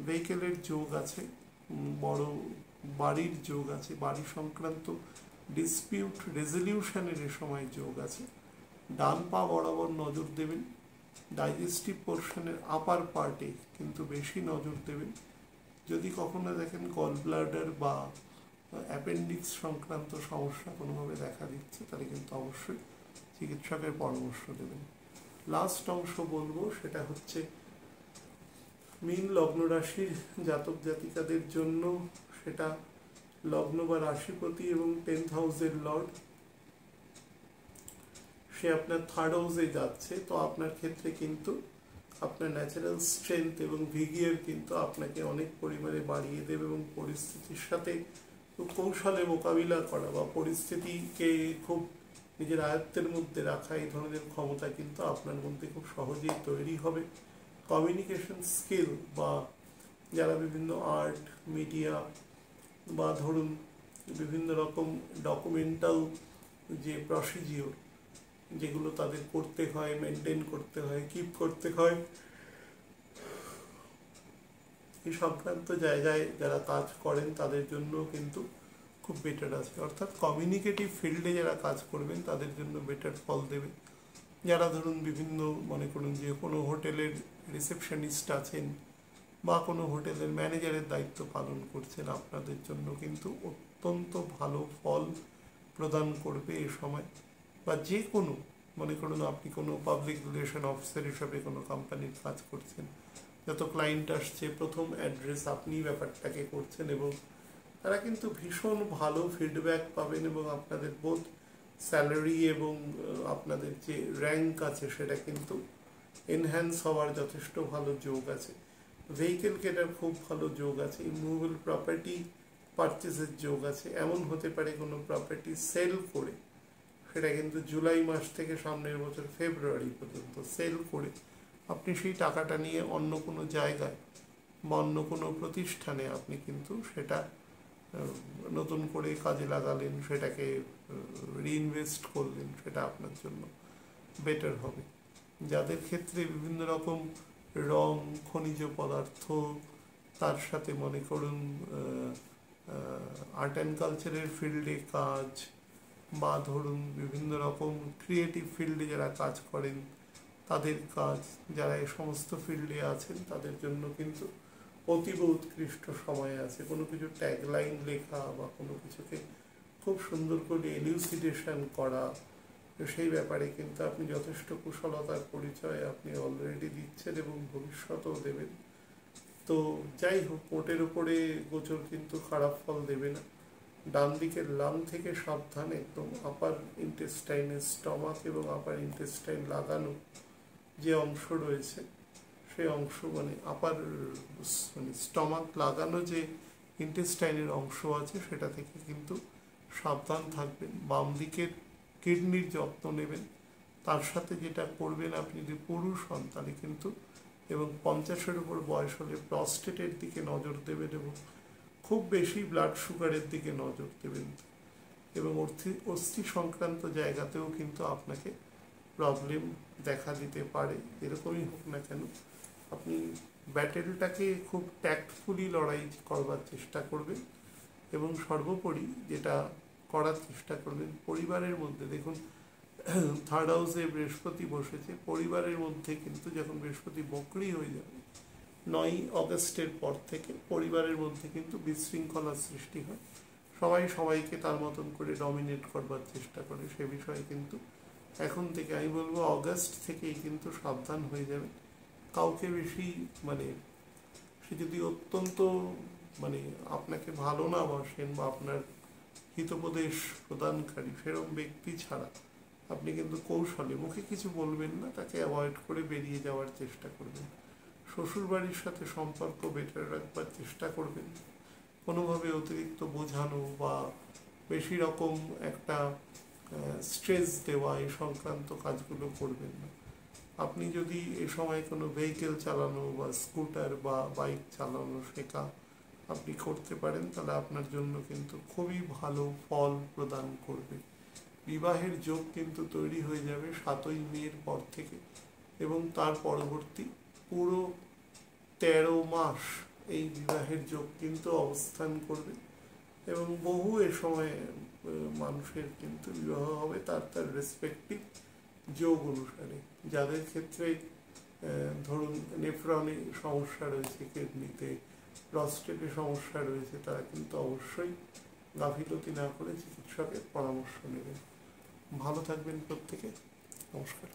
ভেহিকেলের যোগ আছে, বড় বাড়ির যোগ আছে, বাড়ি সংক্রান্ত ডিসপিউট রেজলিউশনের এ সময় যোগ আছে। ডান পা বরাবর নজর দেবেন। ডাইজেস্টিভ পোর্শনের আপার পার্টে কিন্তু বেশি নজর দেবেন। যদি কখনো দেখেন গল ব্লাডার বা অ্যাপেন্ডিক্স সংক্রান্ত সমস্যা কোনোভাবে দেখা দিচ্ছে তাহলে কিন্তু অবশ্যই চিকিৎসকের পরামর্শ দেবেন। লাস্ট অংশ বলবো সেটা হচ্ছে মীন লগ্ন রাশির জাতক জাতিকাদের জন্য। সেটা লগ্ন বা রাশিপতি এবং 10th হাউসের লর্ড, সে আপনার 3rd হাউসে যাচ্ছে। তো আপনার ক্ষেত্রে কিন্তু আপনার ন্যাচারাল স্ট্রেংথ এবং ভিগিয়ার কিন্তু আপনাকে অনেক পরিমাণে বাড়িয়ে দেবে এবং পরিস্থিতির সাথে খুব কৌশলে মোকাবিলা করা বা পরিস্থিতিকে খুব নিজের আয়ত্তের মধ্যে রাখা, এই ধরনের ক্ষমতা কিন্তু আপনার মধ্যে খুব সহজেই তৈরি হবে। কমিউনিকেশন স্কিল বা যারা বিভিন্ন আর্ট, মিডিয়া বা ধরুন বিভিন্ন রকম ডকুমেন্টাল যে প্রসিজিওর, যেগুলো তাদের করতে হয়, মেনটেন করতে হয়, কিপ করতে হয়, এই সংক্রান্ত জায়গায় যারা কাজ করেন তাদের জন্য কিন্তু খুব বেটার আছে। অর্থাৎ কমিউনিকেটিভ ফিল্ডে যারা কাজ করবেন তাদের জন্য বেটার ফল দেবে। যারা ধরুন বিভিন্ন, মনে করুন যে কোনো হোটেলের রিসেপশনিস্ট আছেন বা কোনো হোটেলের ম্যানেজারের দায়িত্ব পালন করছেন, আপনাদের জন্য কিন্তু অত্যন্ত ভালো ফল প্রদান করবে এ সময়। বা যে কোনো, মনে করুন আপনি কোনো পাবলিক রিলেশন অফিসার হিসাবে কোনো কোম্পানির কাজ করছেন, যত ক্লায়েন্ট আসছে প্রথম অ্যাড্রেস আপনি ব্যাপারটাকে করছেন এবং তারা কিন্তু ভীষণ ভালো ফিডব্যাক পাবেন এবং আপনাদের বোধ স্যালারি এবং আপনাদের যে র্যাঙ্ক আছে সেটা কিন্তু এনহ্যান্স হওয়ার যথেষ্ট ভালো যোগ আছে। ভেহিকেল কেনার খুব ভালো যোগ আছে, ইমুভেবল প্রপার্টি পারচেসের যোগ আছে। এমন হতে পারে কোনো প্রপার্টি সেল করে, সেটা কিন্তু জুলাই মাস থেকে সামনের বছর ফেব্রুয়ারি পর্যন্ত সেল করে আপনি সেই টাকাটা নিয়ে অন্য কোনো জায়গায় বা অন্য কোনো প্রতিষ্ঠানে আপনি কিন্তু সেটা নতুন করে কাজে লাগালেন, সেটাকে রিইনভেস্ট করলেন, সেটা আপনার জন্য বেটার হবে। যাদের ক্ষেত্রে বিভিন্ন রকম রং, খনিজ পদার্থ, তার সাথে মনে করুন আর্ট অ্যান্ড কালচারের ফিল্ডে কাজ, বা ধরুন বিভিন্ন রকম ক্রিয়েটিভ ফিল্ডে যারা কাজ করেন তাদের কাজ, যারা এই সমস্ত ফিল্ডে আছেন তাদের জন্য কিন্তু অতীব উৎকৃষ্ট সময় আছে। কোনো কিছু ট্যাগলাইন লেখা বা কোনো কিছুকে খুব সুন্দর করে এলিউসিডেশন করা, সেই ব্যাপারে কিন্তু আপনি যথেষ্ট কুশলতার পরিচয় আপনি অলরেডি দিচ্ছেন এবং ভবিষ্যতেও দেবেন। তো যাই হোক, মোটের উপরে গোচর কিন্তু খারাপ ফল দেবে না। ডান দিকের লাং থেকে সাবধান, একদম আপার ইন্টেস্টাইনের স্টমাক এবং আপার ইন্টেস্টাইন লাগানো যে অংশ রয়েছে, সেই অংশ মানে আপার মানে স্টমাক লাগানো যে ইন্টেস্টাইনের অংশ আছে সেটা থেকে কিন্তু সাবধান থাকবেন। বাম দিকের কিডনির যত্ন নেবেন। তার সাথে যেটা করবেন, আপনি যদি পুরুষ হন তাহলে কিন্তু এবং 50-এর উপর বয়স হলে প্রস্টেটের দিকে নজর দেবেন এবং খুব বেশি ব্লাড সুগারের দিকে নজর দেবেন এবং অস্থি সংক্রান্ত জায়গাতেও কিন্তু আপনাকে প্রবলেম দেখা দিতে পারে। এরকমই হোক না কেন, আপনি ব্যাটেলটাকে খুব ট্যাক্টফুলি লড়াই করবার চেষ্টা করবেন এবং সর্বোপরি যেটা করার চেষ্টা করবেন, পরিবারের মধ্যে দেখুন থার্ড হাউসে বৃহস্পতি বসেছে, পরিবারের মধ্যে কিন্তু যখন বৃহস্পতি বকরি হয়ে যাবে 9 অগস্টের পর থেকে পরিবারের মধ্যে কিন্তু বিশৃঙ্খলার সৃষ্টি হয়। সবাই সবাইকে তার মতন করে ডমিনেট করবার চেষ্টা করে। সে বিষয়ে কিন্তু এখন থেকে আমি বলবো অগস্ট থেকেই কিন্তু সাবধান হয়ে যাবে। কাউকে বেশি মানে সে যদি অত্যন্ত মানে আপনাকে ভালো না বাসেন বা আপনার হিতোপদেশ প্রদানকারী সেরকম ব্যক্তি ছাড়া আপনি কিন্তু কৌশলে মুখে কিছু বলবেন না, তাকে অ্যাভয়েড করে বেরিয়ে যাওয়ার চেষ্টা করবেন। শ্বশুরবাড়ির সাথে সম্পর্ক বেটার রাখবার চেষ্টা করবেন। কোনোভাবে অতিরিক্ত বোঝানো বা বেশি রকম একটা স্ট্রেস দেওয়া এই সংক্রান্ত কাজগুলো করবেন না। আপনি যদি এ সময় কোনো ভেহিকেল চালানো বা স্কুটার বা বাইক চালানো শেখা আপনি করতে পারেন, তাহলে আপনার জন্য কিন্তু খুবই ভালো ফল প্রদান করবে। বিবাহের যোগ কিন্তু তৈরি হয়ে যাবে 7ই মের পর থেকে এবং তার পরবর্তী পুরো 13 মাস এই বিবাহের যোগ কিন্তু অবস্থান করবে এবং বহু এ সময় মানুষের কিন্তু বিবাহ হবে তার তার রেসপেক্টিভ যোগ অনুসারে। যাদের ক্ষেত্রে ধরুন নেফ্রনে সমস্যা রয়েছে, কিডনিতে, প্রস্টেটে সমস্যা রয়েছে, তারা কিন্তু অবশ্যই গাফিলতি না করে চিকিৎসকের পরামর্শ নেবেন। ভালো থাকবেন প্রত্যেকে। নমস্কার।